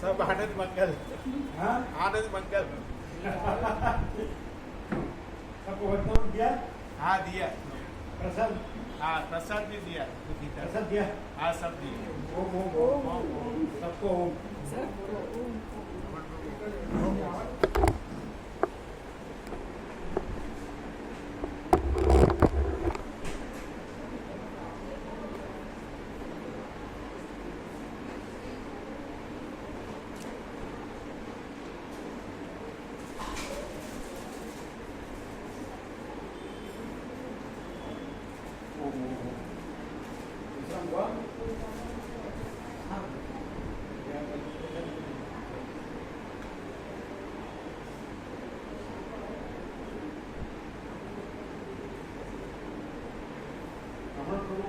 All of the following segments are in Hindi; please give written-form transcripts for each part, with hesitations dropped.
सब आनंद मंगल। हाँ आनंद मंगल। सबको वोट दिया? हाँ दिया। प्रसाद? हाँ प्रसाद भी दिया। प्रसाद दिया? हाँ सब दिए। ओम ओम ओम सबको ओम।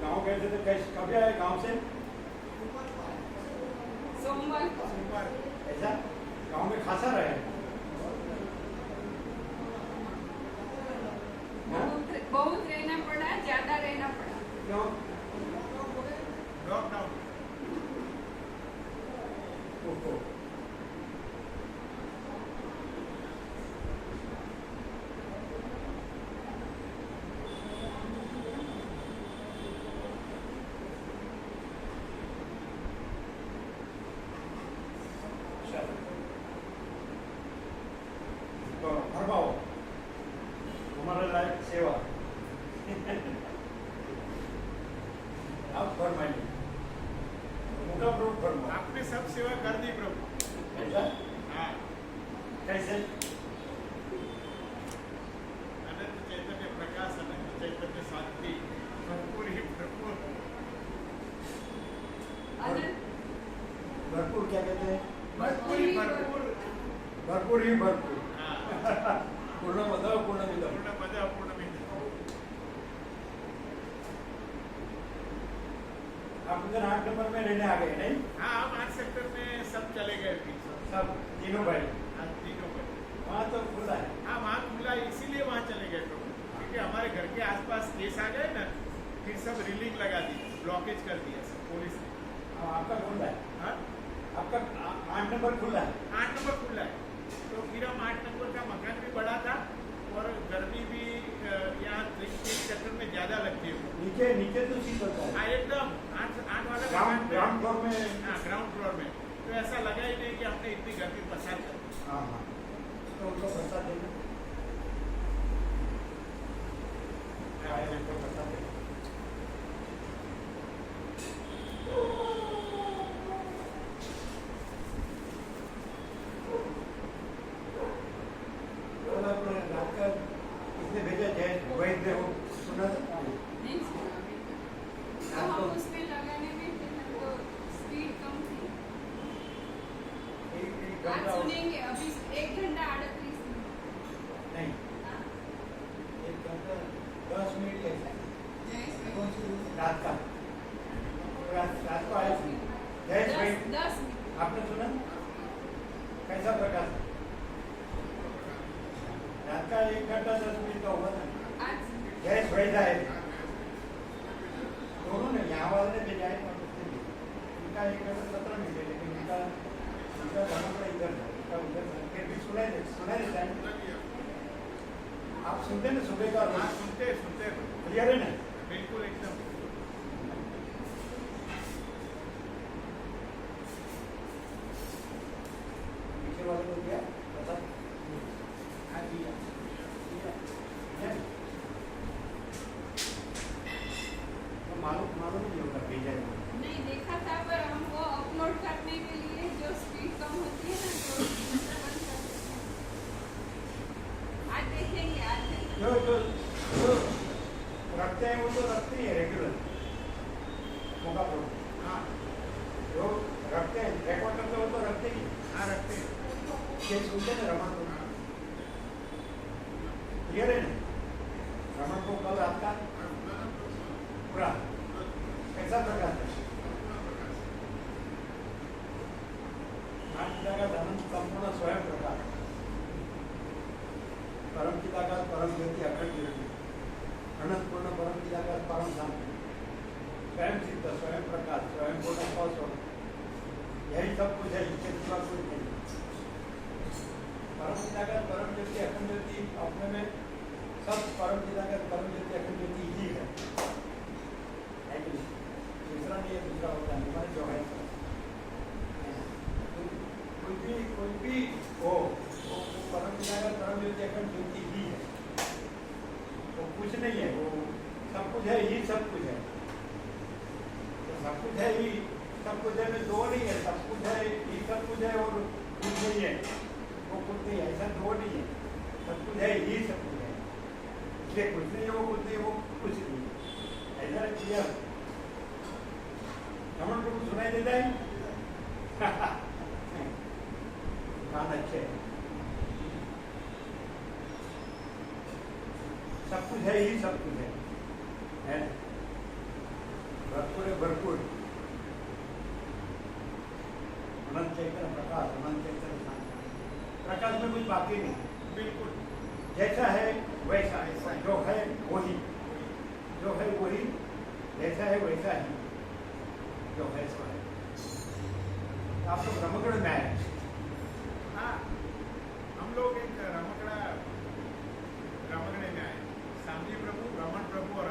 गाँव गए थे तो कैसे कभी आए गाँव से? सोमवार। ऐसा गाँव में खासा रहे? बहुत रहना पड़ा, ज्यादा रहना पड़ा। क्यों? लॉकडाउन। भरवाओ हमारे लायक सेवा। आप फरमाइए, उनका प्रभु फरमाओ। आपने सब सेवा कर दी प्रभु। ऐसा? हाँ। कैसे? अनंत चैतन्य प्रकाश, अनंत चैतन्य शांति, भरपूर ही भरपूर। भरपूर क्या कहते हैं? भरपूर ही भरपूर। भरपूर ही भरपूर। हाँ। पूर्णमद पूर्णमिदम्। पूर्णमद पूर्णमिदम्। आप इधर 8 नंबर में रहने आ गए नहीं? हाँ हम 8 सेक्टर में सब चले गए थे। सब तीनों भाई? हाँ तीनों भाई। वहाँ तो खुला है। हाँ वहाँ खुला, इसीलिए वहाँ चले गए प्रभु, क्योंकि हमारे घर के आसपास केस आ गए ना, फिर सब रीलिंग लगा दी, ब्लॉकेज कर दिया सब पुलिस ने। हाँ आपका खुला है? हाँ आपका 8 नंबर खुला है? 8 नंबर खुला है। तो फिर हम 8 नंबर का मकान भी बड़ा था और गर्मी भी यहाँ 3 सेक्टर में ज़्यादा लगती है। नीचे तो शीत होता है। हाँ एकदम 8 वाला ग्राउंड फ्लोर में। हाँ ग्राउंड फ्लोर में तो ऐसा लगा ही नहीं कि हमने इतनी गर्मी पसार कर दी। हाँ हाँ तो उनको प्रसाद देना। उनको प्रसाद देना। इसने भेजा जय वैद्य हो सुना था? नहीं सुना अभी तक। तो हम उसमें लगाने में थे ना, तो स्पीड कम थी। एक आज घंटा सुनेंगे, अभी 1 घंटा 38 मिनट। नहीं, हाँ। 1 घंटा 10 मिनट ऐसा जय श्री रात का। रात को आया सुन जय श्री 10 मिनट। आपने सुना कैसा प्रकाश? रात का 1 घंटा 10 मिनट का हुआ था। आज जय श्वेता है दोनों ने, यहाँ वाले ने भेजा है इनका 1 घंटा 17 मिनट है, लेकिन इनका जाना पड़ा इधर था, इनका उधर था। फिर भी सुना देता है। आप सुनते ना सुबह का? हाँ सुनते क्लियर है ना? बिल्कुल एकदम। पीछे वाले को दिया पता? हाँ दिया। तो मालूम नहीं होगा भेजा है। नहीं देखा था, पर हमको अपलोड करने के लिए जो स्पीड कम होती है ना, तो दूसरा बंद कर देते हैं। आज देखेंगे, आज देखेंगे। जो रखते हैं वो तो रखते ही है रेगुलर मौका पर। हाँ जो रखते हैं रिकॉर्ड करते हो तो रखते ही। हाँ रखते हैं। ये सुनते हैं रमन को? क्लियर है ना? रमन को कल रात का पूरा कैसा प्रकाश है? पिता का धर्म संपूर्ण स्वयं प्रकाश, परम पिता का परम ज्योति अखंड ज्योति, अनंत पूर्ण परम पिता का परम शांति, स्वयं सिद्ध स्वयं प्रकाश स्वयं पूर्ण फल स्वरूप यही सब कुछ है, इसके सिवा कुछ नहीं। परम चिदाकाश परम ज्योति अखंड ज्योति अपने में सब परम चिदाकाश परम ज्योति अखंड ज्योति ही है कि नहीं? दूसरा नहीं है, दूसरा होता है हमारे जो है कोई भी हो वो परम चिदाकाश परम ज्योति अखंड ज्योति ही है, वो कुछ नहीं है, वो सब कुछ है ही सब कुछ है। तो सब कुछ है ही सब कुछ है में दो नहीं है, सब कुछ है ही सब कुछ है और कुछ नहीं है वो कुछ नहीं है, ऐसा दो नहीं है, सब कुछ है ही सब कुछ है। इसलिए कुछ नहीं है वो कुछ नहीं है, वो कुछ नहीं है, ऐसा क्लियर। रमन प्रभु सुनाई देता है कान अच्छे है, सब कुछ है ही सब कुछ है भरपूर है भरपूर। अनंत चैतन्य प्रकाश, अनंत चैतन्य शांति, प्रकाश में कुछ बाकी नहीं, बिल्कुल जैसा है वैसा ऐसा जो है वही, जो है वही, जैसा है वैसा ही, जो है सो है। आप लोग रमगढ़ में आए? हाँ, हम लोग एक रमगढ़ में आए, शामजी प्रभु, रमन प्रभु और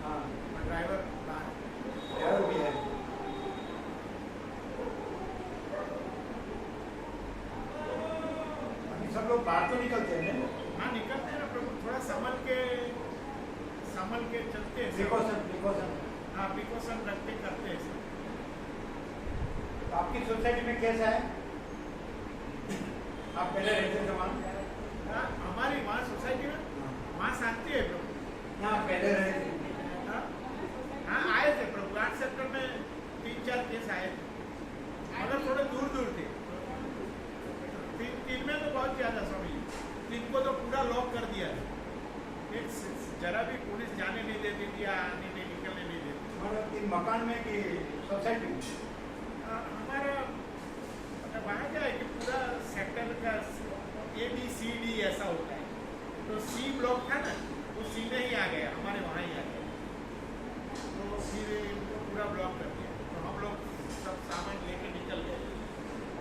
हाँ, ड्राइवर ड्राइवर भी है। अभी सब लोग बाहर तो निकलते हैं ना? हाँ निकलते हैं ना प्रभु, थोड़ा संभल के चलते हैं सब। प्रिकॉशन। हाँ प्रिकॉशन रखते करते हैं सब। तो आपकी सोसाइटी में कैसा है? आप पहले रहते थे वहाँ? हाँ, हमारी वहाँ सोसाइटी में वहाँ शांति है प्रभु। यहाँ पहले रहते थे? हाँ, हाँ आए थे प्रभु, 8 सेक्टर में 3-4 केस आए थे, मगर थोड़े दूर दूर थे। 3 में तो बहुत ज़्यादा स्वामी जी, 3 को तो पूरा लॉक कर दिया था, फिर जरा भी पुलिस जाने नहीं देती थी, आने नहीं निकलने नहीं देती। मतलब इन मकान में कि सोसाइटी में? हमारा मतलब वहाँ क्या है कि पूरा सेक्टर का ABCD ऐसा होता है, तो C ब्लॉक था ना, वो C में ही आ गया, हमारे वहाँ ही आ गया, तो फिर इनको पूरा ब्लॉक कर दिया। तो हम लोग सब सामान लेके निकल गए,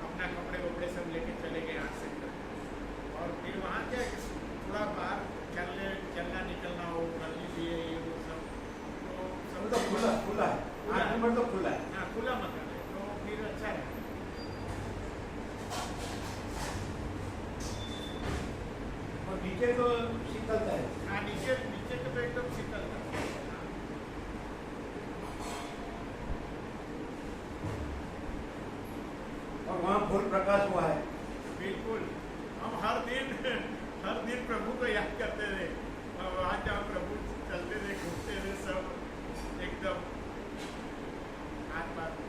अपना कपड़े वपड़े सब लेके चले गए 8 सेक्टर। और फिर वहाँ क्या है कि थोड़ा बाहर चलना निकलना हो, गर्मी भी है ये वो सब, तो तो खुला है, 8 नंबर तो खुला है। हाँ खुला मकान है, तो फिर अच्छा है। और नीचे तो शीतलता है। हाँ नीचे का तो एकदम शीतल था। और वहाँ फूल प्रकाश हुआ है। बिल्कुल, हम हर दिन प्रभु को याद करते थे, वहाँ जहाँ प्रभु चलते थे घूमते थे सब एकदम हाथ बात।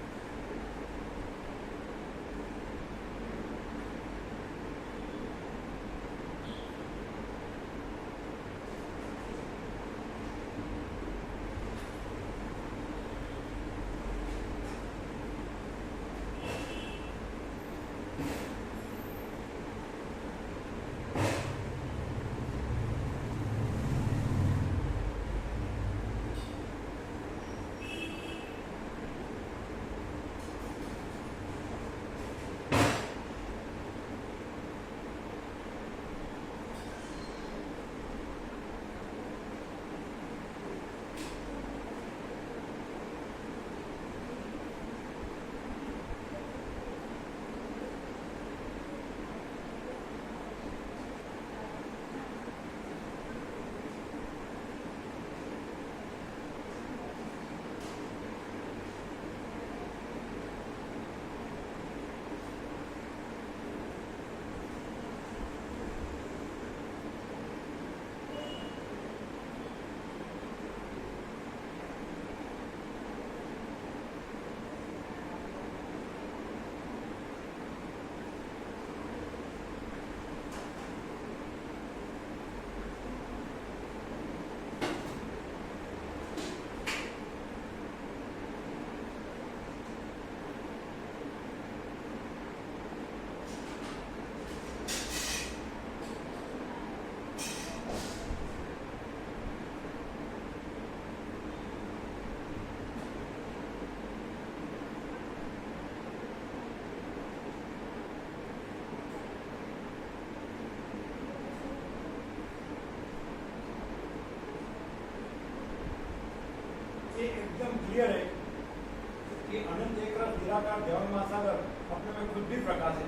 जल महासागर अपने में खुद भी प्रकाश है।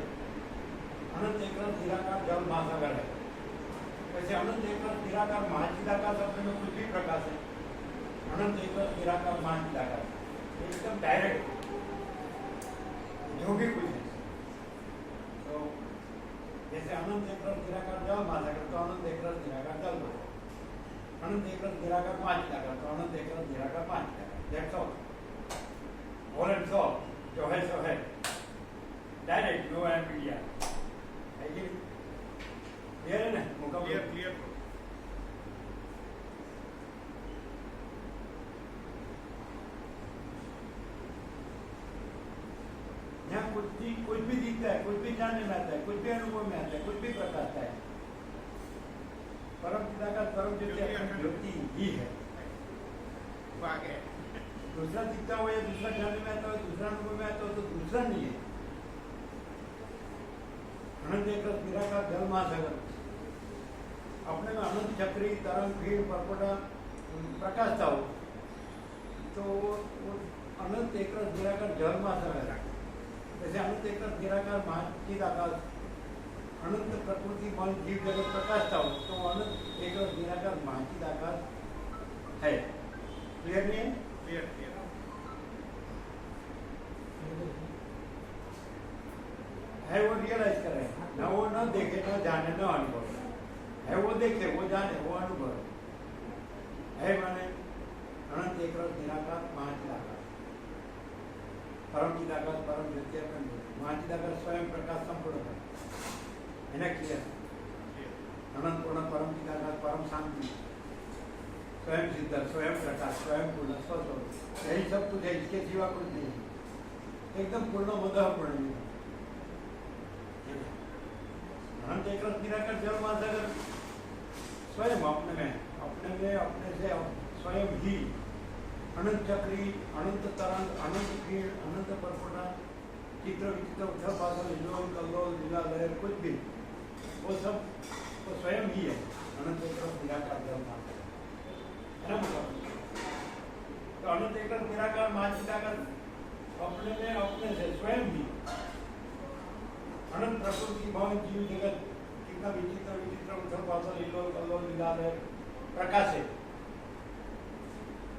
अनंत एक रस निराकार जल महासागर है। वैसे अनंत एक रस निराकार महाचिदाकाश अपने में खुद भी प्रकाश है। अनंत एक रस निराकार महाचिदाकाश एकदम डायरेक्ट जो भी कुछ है। तो जैसे अनंत एक रस निराकार जल महासागर तो अनंत एक रस निराकार जल महासागर, अनंत एक रस निराकार महाचिदाकाश तो अनंत एक रस निराकार महाचिदाकाश। That's all, all and all, जो है सो है, डायरेक्ट नो एम्बिडिया है कि क्लियर है ना? Clear clear. यहाँ कुछ भी दिखता है, कुछ भी जानने में आता है, कुछ भी अनुभव में आता है, कुछ भी प्रकाशता है। परम चिदाकाश परम ज्योति ही है। वो आगे दूसरा दिखता हो या दूसरा जानने में आता हो, दूसरा अनुभव में आता हो तो दूसरा नहीं है। अनंत एक रस निराकार जल महासागर अपने में अनंत चक्री तरंग भीड़ परपटा प्रकाशता हो तो वो अनंत एक रस निराकार जल महासागर है। जैसे अनंत एक रस निराकार महाचिदाकाश अनंत प्रकृति मन जीव जगत प्रकाशता हो तो अनंत एक रस निराकार महाचिदाकाश है। क्लियर नहीं है? Clear clear. है वो रियलाइज कर रहे हैं ना, वो न देखे न जाने न अनुभव है, वो देखे वो जाने वो अनुभव है। माने अनंत एक रस निराकार महाचिदाकाश परम चिदाकाश परम ज्योति महाचिदाकाश स्वयं प्रकाश संपूर्ण है ना? क्लियर? अनंत पूर्ण परम चिदाकाश परम शांति स्वयं सिद्ध स्वयं प्रकाश स्वयं पूर्ण स्वस्वरूप, यही सब कुछ है, इसके सिवा कुछ नहीं है। एकदम पूर्ण मदह पूर्ण। अनंत एक रस निराकार जल महासागर स्वयं अपने से स्वयं ही अनंत चक्री अनंत तरंग अनंत भीड़ अनंत परपटा चित्र विचित्र उथल पाथल हिलोल कल्लोल लीला लहर कुछ भी वो सब वो स्वयं ही है। अनंत एक रस निराकार जल महासागर है ना? मतलब तो अनंत एक रस निराकार महाचिदाकाश अपने में अपने से स्वयं ही अनंत प्रकृति भवन जीव जगत कितना विचित्र विचित्र उथल पाथल हिलोल कल्लोल लीला लहर प्रकाश है,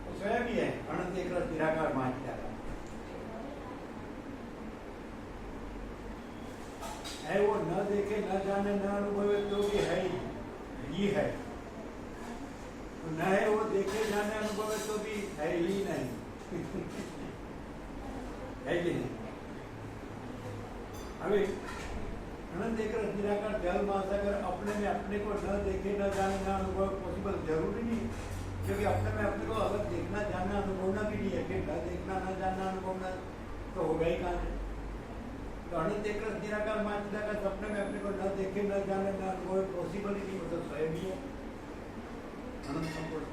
वो स्वयं ही है। अनंत एक रस निराकार महाचिदाकाश है। वो न देखे न जाने न अनुभवे तो भी है ही है। न है वो देखे जाने अनुभवे तो भी है ही नहीं है कि नहीं? अभी अनंत एक रस निराकार जल महासागर अपने में अपने को न देखे न जाने न अनुभव पॉसिबल जरूरी नहीं, क्योंकि अपने में अपने को अलग देखना जानना अनुभवना भी नहीं है। फिर न देखना न जानना अनुभवना तो होगा ही कहाँ है? तो अनंत एक रस निराकार महाचिदाकाश अपने में अपने को न देखे न जाने न अनुभव पॉसिबल ही नहीं, मतलब स्वयं ही है अनंत संपूर्ण।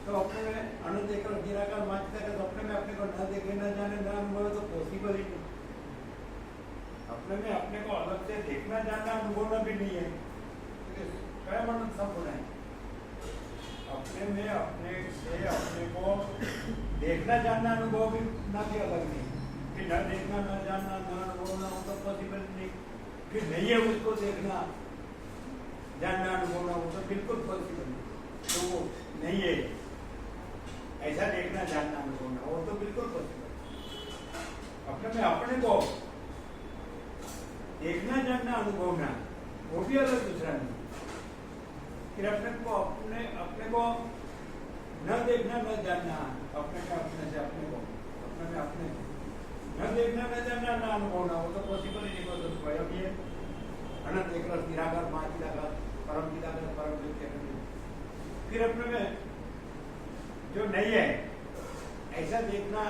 तो अपने में अनंत एक रस निराकार महाचिदाकाश अपने में अपने को न देखे न जाने न अनुभव तो पॉसिबल ही नहीं। अपने में अपने को अलग से देखना जानना अनुभवना भी नहीं है, स्वयं अनंत संपूर्ण है। अपने में अपने से अपने को देखना जानना अनुभव भी ना भी अलग नहीं, कि न देखना न जानना न अनुभवना वो तो पॉसिबल नहीं। फिर नहीं है उसको देखना जानना अनुभवना वो तो बिल्कुल पॉसिबल नहीं, तो वो नहीं है। ऐसा देखना जानना अनुभवना वो तो बिल्कुल पॉसिबल। अपने में अपने को देखना जानना अनुभवना वो भी अलग दूसरा नहीं। फिर अपने को न देखना न जानना अपने में अपने से अपने को अपने में अपने न देखना न जानना न अनुभवना वो तो पॉसिबल ही नहीं, वो तो स्वयं ही है। अनंत एक रस निराकार महाचिदाकाश परम चिदाकाश परम ज्योति। फिर अपने में जो नहीं है ऐसा देखना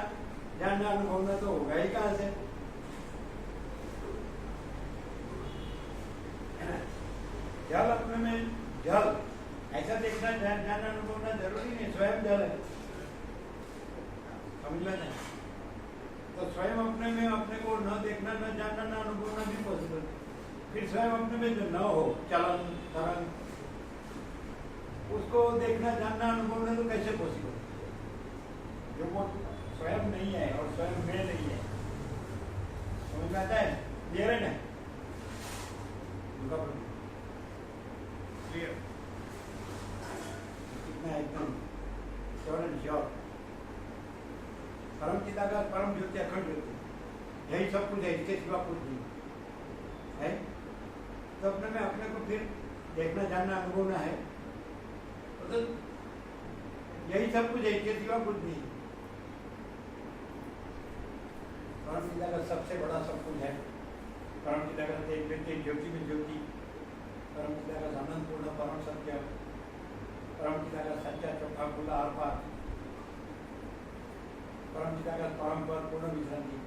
जानना अनुभवना तो होगा ही कहाँ से? जल अपने में जल ऐसा देखना जानना अनुभवना जरूरी नहीं, स्वयं जल है। समझ में नहीं? तो स्वयं अपने में अपने को न देखना न जानना न अनुभवना भी पॉसिबल। फिर स्वयं अपने में जो न हो चलन तरंग उसको देखना जानना अनुभवना तो कैसे पॉसिबल? जो वो स्वयं नहीं है और स्वयं में नहीं है समझ में आता है? क्लियर है ना? उनका क्लियर। कितना एकदम श्योर एंड श्योर। परम चिदाकाश परम ज्योति अखंड ज्योति, यही सब कुछ है, इसके सिवा कुछ नहीं है। तो अपने में अपने को फिर देखना जानना अनुभवना है, तो यही सब कुछ है, इसके सिवा कुछ नहीं। परम चिदाकाश सबसे बड़ा सब कुछ है। परम चिदाकाश एक व्यक्ति ज्योति में ज्योति, परम चिदाकाश अनंत पूर्ण परम सत्य, परम चिदाकाश सच्चा चौथा खुला आर पार, परम चिदाकाश परम पर पूर्ण विश्रांति।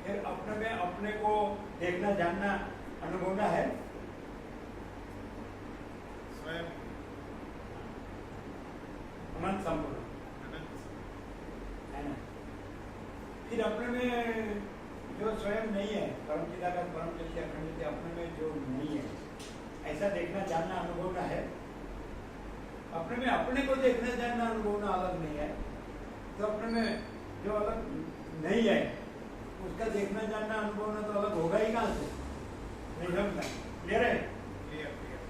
फिर अपने में अपने को देखना जानना अनुभवना है। स्वयं अनंत संपूर्ण अनंत। है ना। फिर अपने में जो स्वयं नहीं है, परम चिदाकाश परम ज्योति अखंड ज्योति, अपने में जो नहीं है, ऐसा देखना जानना अनुभवना है। अपने में अपने को देखना जानना अनुभवना अलग नहीं है। तो अपने में जो अलग नहीं है उसका देखना जानना अनुभवना तो अलग होगा ही कहाँ से? नहीं समझना। क्लियर है? Clear clear.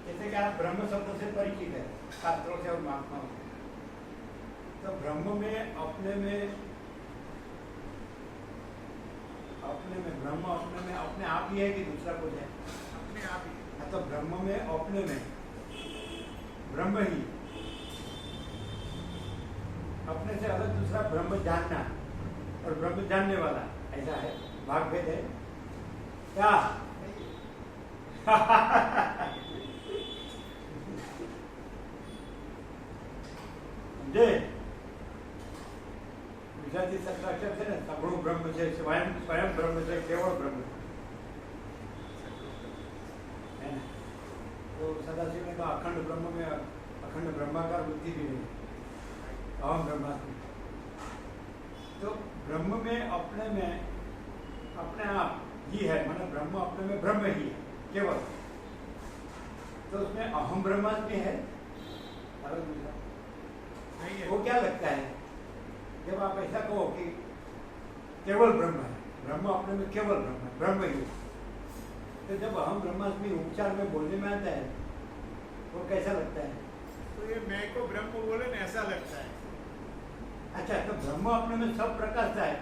जैसे कि आप ब्रह्म शब्द से परिचित है शास्त्रों से और महात्माओं से, तो ब्रह्म में अपने में ब्रह्म अपने में अपने आप ही है कि दूसरा कुछ है? अपने आप ही। हाँ, तो ब्रह्म में अपने में ब्रह्म ही, अपने से अलग दूसरा ब्रह्म जानना और ब्रह्म जानने वाला, ऐसा है, भाग भेद है क्या? समझे? विजाति सत्राक्षर से ना, सगुण ब्रह्म से, स्वयं ब्रह्म से, केवल ब्रह्म है ना। तो सदाशिव ने कहा अखंड ब्रह्म में अखंड ब्रह्माकार बुद्धि भी नहीं, अहम ब्रह्मास्मि। तो ब्रह्म में अपने आप ही है, मतलब ब्रह्म अपने में ब्रह्म ही है केवल। तो उसमें अहम ब्रह्मास्मि है, अलग दूसरा नहीं है। वो क्या लगता है जब आप ऐसा कहो कि केवल ब्रह्म है, ब्रह्म अपने में केवल ब्रह्म है, ब्रह्म ही है, तो जब हम ब्रह्मास्मि उपचार में बोलने में आता है वो कैसा लगता है? तो ये मैं को ब्रह्म बोले ना, ऐसा लगता है। अच्छा, तो ब्रह्म अपने में सब प्रकाशता है,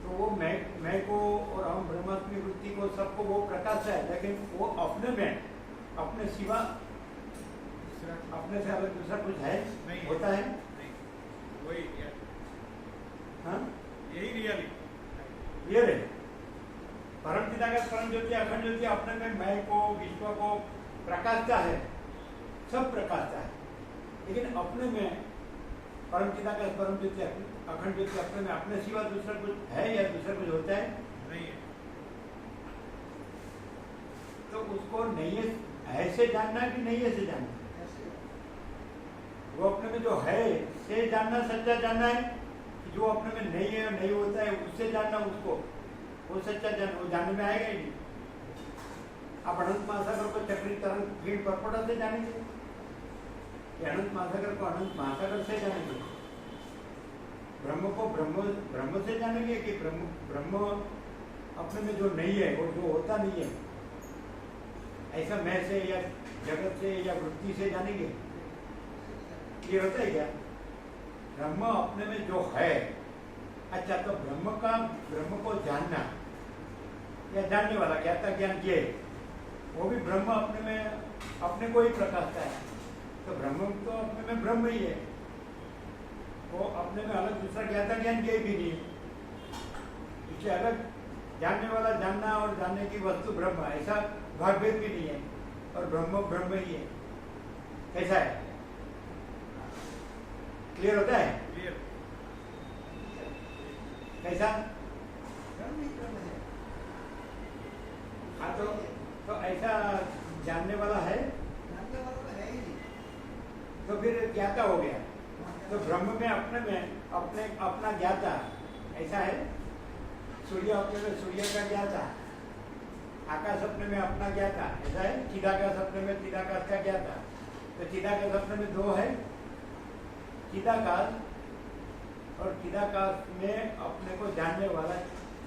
तो वो मैं को और हम ब्रह्मास्मि वृत्ति को सबको वो प्रकाशता है, लेकिन वो अपने में अपने सिवा अपने से अलग दूसरा कुछ है? नहीं है। होता है? नहीं, वही है। हाँ, यही रियलिटी। क्लियर है? परम चिदाकाश परम ज्योति अखंड ज्योति अपने में मैं को विश्व को प्रकाशता है, सब प्रकाशता है, लेकिन अपने में परम चिदाकाश परम ज्योति अखंड ज्योति अपने में अपने सिवा दूसरा कुछ है या दूसरा कुछ होता है? नहीं है। तो उसको नहीं है से जानना कि नहीं है से जानना? वो अपने में जो है से जानना सच्चा जानना है, कि जो अपने में नहीं है नहीं होता है उससे जानना, उसको वो सच्चा जानना, वो जानने में आएगा ही नहीं। आप अनंत महासागर को चक्री तरंग भीड़ परपटा से जानेंगे कि अनंत महासागर को अनंत महासागर से जानेंगे? ब्रह्म को ब्रह्म से जानेंगे कि ब्रह्म अपने में जो नहीं है वो जो होता नहीं है, ऐसा मैं से या जगत से या वृत्ति से जानेंगे? ये होता है क्या? ब्रह्म अपने में जो है। अच्छा, तो ब्रह्म को जानना या जानने वाला ज्ञाता ज्ञान ये, वो भी ब्रह्म अपने में अपने को ही प्रकाशता है। तो ब्रह्म तो अपने में ब्रह्म ही है, वो अपने में अलग दूसरा ज्ञाता ज्ञान ये भी नहीं है। इससे अलग जानने वाला जानना और जानने की वस्तु ब्रह्म, ऐसा भागभेद भी नहीं है, और ब्रह्म ही है। कैसा है? क्लियर होता है? क्लियर। कैसा? हाँ, तो ऐसा जानने वाला है, तो फिर ज्ञाता हो गया। तो ब्रह्म में अपने अपना ज्ञाता ऐसा है, सूर्य अपने में सूर्य का ज्ञाता, आकाश अपने में अपना ज्ञाता, ऐसा है। चिदाकाश अपने में चिदाकाश का ज्ञाता। तो चिदाकाश अपने में दो है, चिदाकाश और चिदाकाश में अपने को जानने वाला,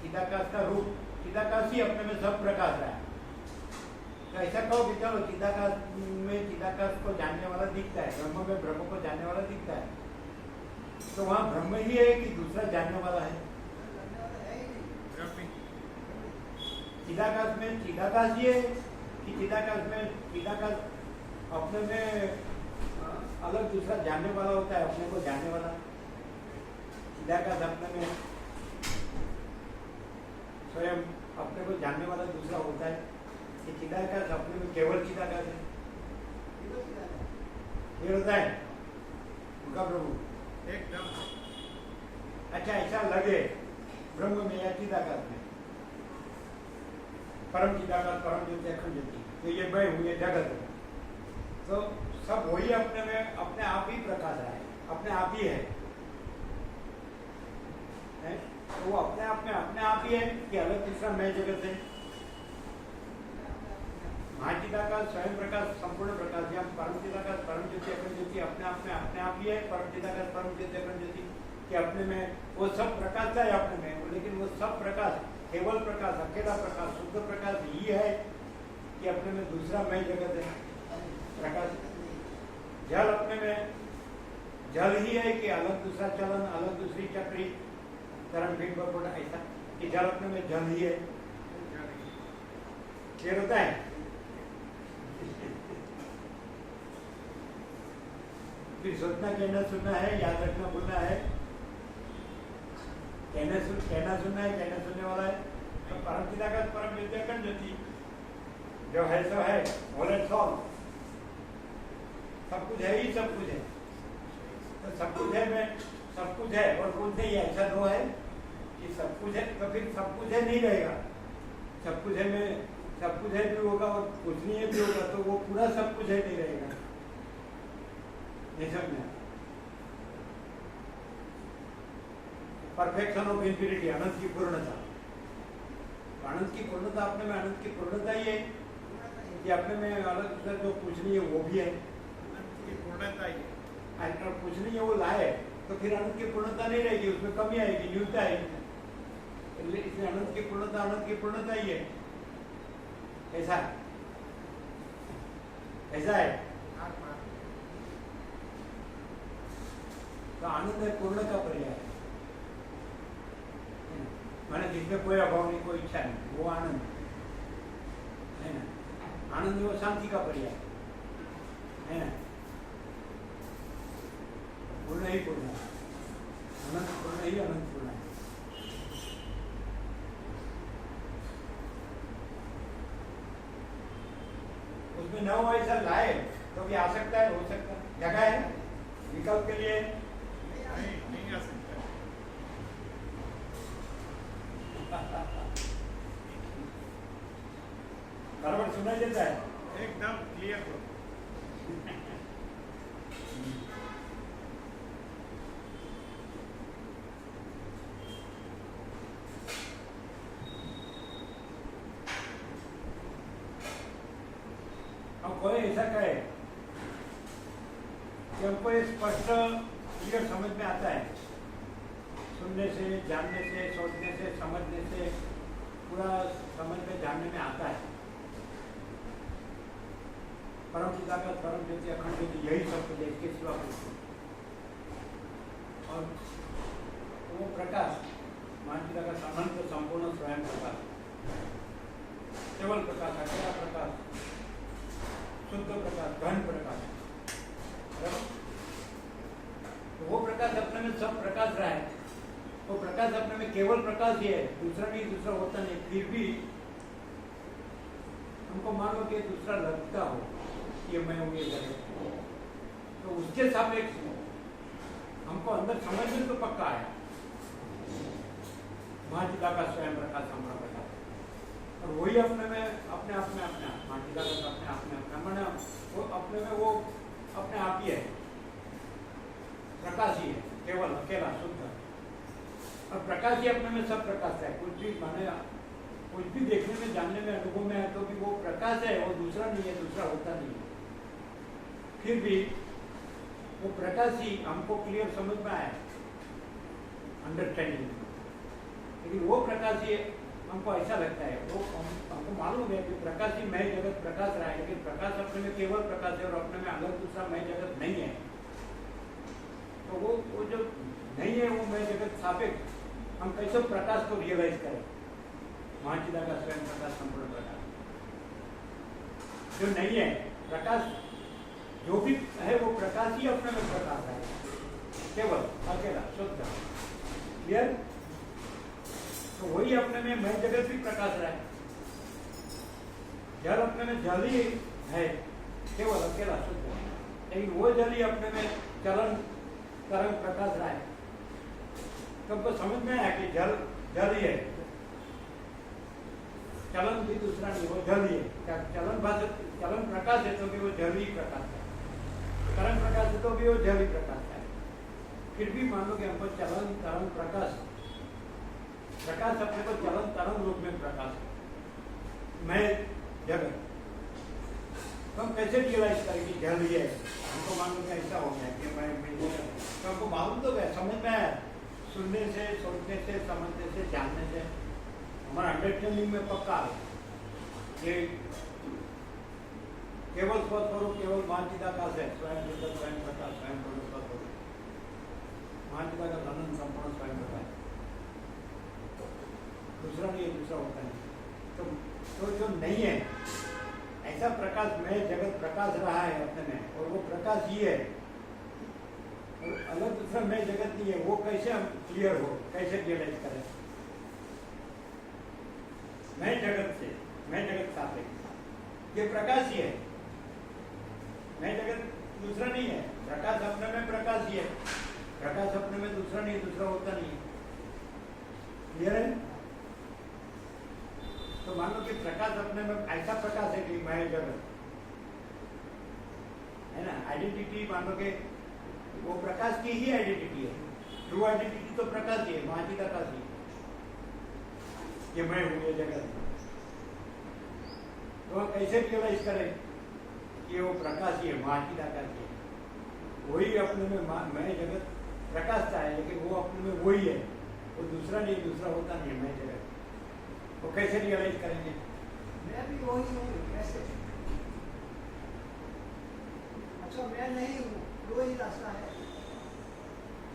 चिदाकाश का रूप, चिदाकाश ही अपने में सब प्रकाश रहा है। तो ऐसा कहो कि चलो चिदाकाश में चिदाकाश को जानने वाला दिखता है, ब्रह्म में ब्रह्म को जानने वाला दिखता है, तो वहाँ ब्रह्म ही है कि दूसरा जानने वाला है? चिदाकाश में चिदाकाश ही है कि चिदाकाश में चिदाकाश अपने में अलग दूसरा जानने वाला होता है, अपने को जानने वाला? चिदाकाश अपने में स्वयं अपने को जानने वाला दूसरा होता है कि चिदाकाश अपने में केवल चिदाकाश है? ये होता है उनका प्रभु एकदम। अच्छा, ऐसा लगे ब्रह्म में या चिदाकाश में, परम चिदाकाश, परम ज्योति, अखंड ज्योति, तो ये मैं हूँ, ये जगत है, तो सब वही अपने में अपने आप ही प्रकाश है, अपने आप ही है? तो वो अपने आप ही है कि अलग दूसरा मैं जगत है? महाचिदाकाश स्वयं प्रकाश, संपूर्ण प्रकाश, या परम चिदाकाश, परम ज्योति, अखंड ज्योति अपने आप ही है। परम चिदाकाश, परम ज्योति, अखंड ज्योति कि अपने में वो सब प्रकाश है अपने में, लेकिन वो सब प्रकाश केवल प्रकाश, अकेला प्रकाश, शुद्ध प्रकाश ही है कि अपने में दूसरा मैं जगत है? प्रकाश जल अपने में जल ही है कि अलग दूसरा चलन, अलग दूसरी चक्री तरंग फिर ऐसा कि जल अपने में जल ही है? क्लियर होता है? फिर सोचना, कहना, सुनना है, याद रखना, बोलना है। कहना सुनना है, कहना सुनने वाला है। तो परम चिदाकाश, परम ज्योति, अखंड ज्योति जो है सो है, ऑल एंड ऑल, सब कुछ है ही, सब कुछ है। तो सब कुछ है में सब कुछ है और कुछ नहीं है, ऐसा दो है कि सब कुछ है, तो फिर सब कुछ है नहीं रहेगा। सब कुछ है में सब कुछ है भी होगा और कुछ नहीं है भी होगा, तो वो पूरा सब कुछ है नहीं रहेगा। नहीं समझा? परफेक्शन ऑफ इंफिनिटी, अनंत की पूर्णता। अनंत की पूर्णता अपने में, अनंत की पूर्णता ही है कि अपने में अलग दूसरा जो कुछ नहीं है वो भी है, अनंत की पूर्णता ही है। और कुछ नहीं है वो लाए तो फिर अनंत की पूर्णता नहीं रहेगी, उसमें कमी आएगी, न्यूनता आएगी। इसलिए अनंत की पूर्णता ही है। ऐसा है। तो आनंद है पूर्ण का पर्याय, माने जिसमें कोई अभाव नहीं, कोई इच्छा नहीं, वो आनंद है ना। आनंद वो शांति का पर्याय है ना। पूर्ण ही पूर्ण है, अनंत पूर्ण ही अनंत पूर्ण है। उसमें न हो ऐसा लाए तो भी आ सकता है, हो सकता है, जगह है विकल्प के लिए। नहीं आ सकता। बराबर सुनाई देता है? एकदम क्लियर हो। अब कोई ऐसा कहे कि हमको ये स्पष्ट क्लियर समझ में आता है, सुनने से, जानने से, सोचने से, समझने से पूरा समझ में, जानने में आता है। परम चिदाकाश, परम ज्योति, अखंड ज्योति, यही सब कुछ है, इसके सिवा कुछ नहीं। और वो प्रकाश मान चिदाकाश अनंत संपूर्ण स्वयं प्रकाश, केवल प्रकाश, अकेला प्रकाश, शुद्ध प्रकाश, घन प्रकाश। तो वो प्रकाश अपने में सब प्रकाश रहा है, वो प्रकाश अपने में केवल प्रकाश ही है, दूसरा नहीं, दूसरा होता नहीं। फिर भी हमको मानो कि दूसरा लगता हो, ये मैं हूँ, ये जगह, तो उसके सापेक्ष हमको अंदर समझ में तो पक्का है महाचिदा का स्वयं प्रकाश, संपूर्ण प्रकाश, और वही अपने में अपने आप में अपने आप महाचिदा का अपने आप में अपना माना, वो अपने में वो अपने आप ही है, प्रकाश ही है, केवल अकेला शुद्ध। और प्रकाश ही अपने में सब प्रकाश है। कुछ भी माने कुछ भी देखने में, जानने में, अनुभव में है तो भी वो प्रकाश है, वो दूसरा नहीं है, दूसरा होता नहीं है। फिर भी वो प्रकाश ही हमको क्लियर समझ में आया, अंडरस्टैंडिंग। लेकिन वो प्रकाश ही हमको ऐसा लगता है, वो हमको मालूम है कि प्रकाश ही मैं जगत प्रकाश रहा है, लेकिन प्रकाश अपने में केवल प्रकाश है और अपने में अलग दूसरा मैं जगत नहीं है। तो वो जो नहीं है वो मैं जगत सापेक्ष, हम कैसे प्रकाश को रियलाइज करें? महाचिदा का स्वयं प्रकाश, संपूर्ण प्रकाश जो नहीं है, प्रकाश जो भी है वो प्रकाश ही अपने में प्रकाश है, केवल अकेला शुद्ध। क्लियर? तो वही अपने में मैं जगत भी प्रकाश रहा है। जल अपने में जल ही है, केवल अकेला शुद्ध, लेकिन वो जल ही अपने में चलन तरंग प्रकाश रहा है। तो हमको समझ में आया कि जल जल ही है, चलन भी दूसरा नहीं, वो जल ही है। चलन प्रकाश है तो भी वो जल ही प्रकाश है, तरंग प्रकाश है तो भी वो जल ही प्रकाश है। फिर भी मान लो कि हमको चलन तरंग प्रकाश अपने को चलन तरंग रूप में प्रकाश है, मैं जगत। तो हम कैसे रियलाइज करें कि जल ही है? हमको मान लो कि ऐसा हो गया कि मैं तो हमको मालूम तो गया, समझ में आया, सुनने से, सोचने से, समझने से, जानने से हमारा अंडरस्टैंडिंग में पक्का है कि केवल स्वस्वरूप, केवल महाचिदाकाश है, स्वयं शुद्ध, स्वयं प्रकाश, स्वयं पूर्ण स्वस्वरूप। महाचिदा का धनन संपूर्ण स्वयं प्रकाश, दूसरा नहीं है, दूसरा होता नहीं। तो जो नहीं है ऐसा प्रकाश में जगत प्रकाश रहा है अपने में, और वो प्रकाश ही है, और अलग दूसरा मैं जगत नहीं है। वो कैसे हम क्लियर हो, कैसे रियलाइज करें? मैं जगत सापेक्ष, ये प्रकाश ही है, मैं जगत दूसरा नहीं है। प्रकाश अपने में प्रकाश ही है, प्रकाश अपने में दूसरा नहीं, दूसरा होता नहीं है। क्लियर है? तो मान लो कि प्रकाश अपने में ऐसा प्रकाश है कि मैं जगत है ना, आइडेंटिटी मान लो कि वो प्रकाश की ही आइडेंटिटी है। ट्रू आइडेंटिटी तो प्रकाश ही है, महाचिदा का ही, कि मैं हूँ ये जगत। तो कैसे रियलाइज करें कि वो प्रकाश ही है, महाचिदा का ही है? वही अपने में मैं जगत प्रकाश है, लेकिन वो अपने में वही है, वो दूसरा नहीं, दूसरा होता नहीं है मैं जगत। वो कैसे रियलाइज करेंगे? मैं भी वही हूँ, कैसे? अच्छा, मैं नहीं हूँ, दो ही रास्ता है।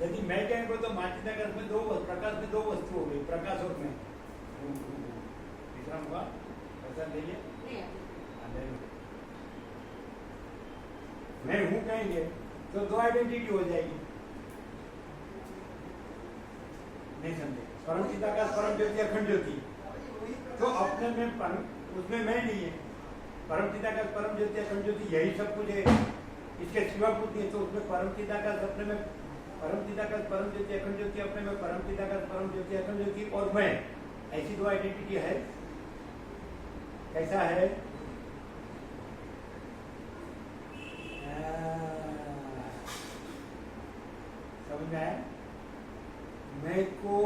यदि मैं कहेंगे तो महाचिदाकाश में प्रकाश में दो वस्तु हो गई, प्रकाश और मैं। विश्राम हुआ? ऐसा लेंगे? मैं हूँ कहेंगे तो दो आइडेंटिटी हो जाएगी। नहीं समझे? परम चिदाकाश, परम ज्योति, अखंड ज्योति, तो अपने में उसमें मैं नहीं है। परम चिदाकाश, परम ज्योति, अखंड ज्योति, यही सब कुछ है, इसके सिवा कुछ नहीं। तो उसमें परम चिदाकाश अपने में, परम चिदाकाश, परम ज्योति, अखंड ज्योति अपने में, परम चिदाकाश, परम ज्योति, अखंड ज्योति और मैं, ऐसी दो आइडेंटिटी है। कैसा है? समझ में आया? मैं को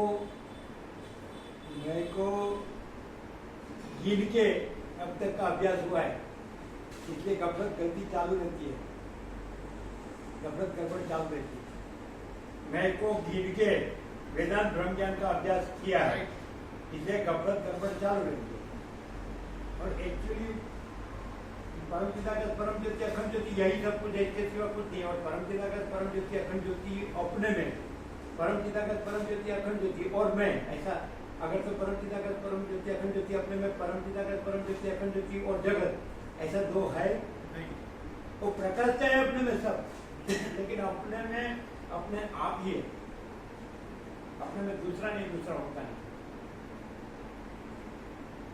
गिन के अब तक का अभ्यास हुआ है, इसलिए गफलत गलती चालू रहती है, गफलत गड़बड़ चालू रहती है। मैं को गिन के वेदांत ब्रह्म ज्ञान का अभ्यास किया है, इसलिए गफलत गड़बड़ चालू रहती है। और एक्चुअली परम चिदाकाश, परम ज्योति, अखंड ज्योति, यही सब कुछ है, इसके सिवा कुछ नहीं है। और परम चिदाकाश, परम ज्योति, अखंड ज्योति अपने में, परम चिदाकाश, परम ज्योति, अखंड ज्योति और मैं, ऐसा अगर तो परम चिदाकाश, परम ज्योति, अखंड ज्योति अपने में, परम चिदाकाश, परम ज्योति, अखंड ज्योति और जगत, ऐसा दो है नहीं। वो प्रकाश है अपने में सब, लेकिन अपने में अपने आप ही है, अपने में दूसरा नहीं, दूसरा होता नहीं।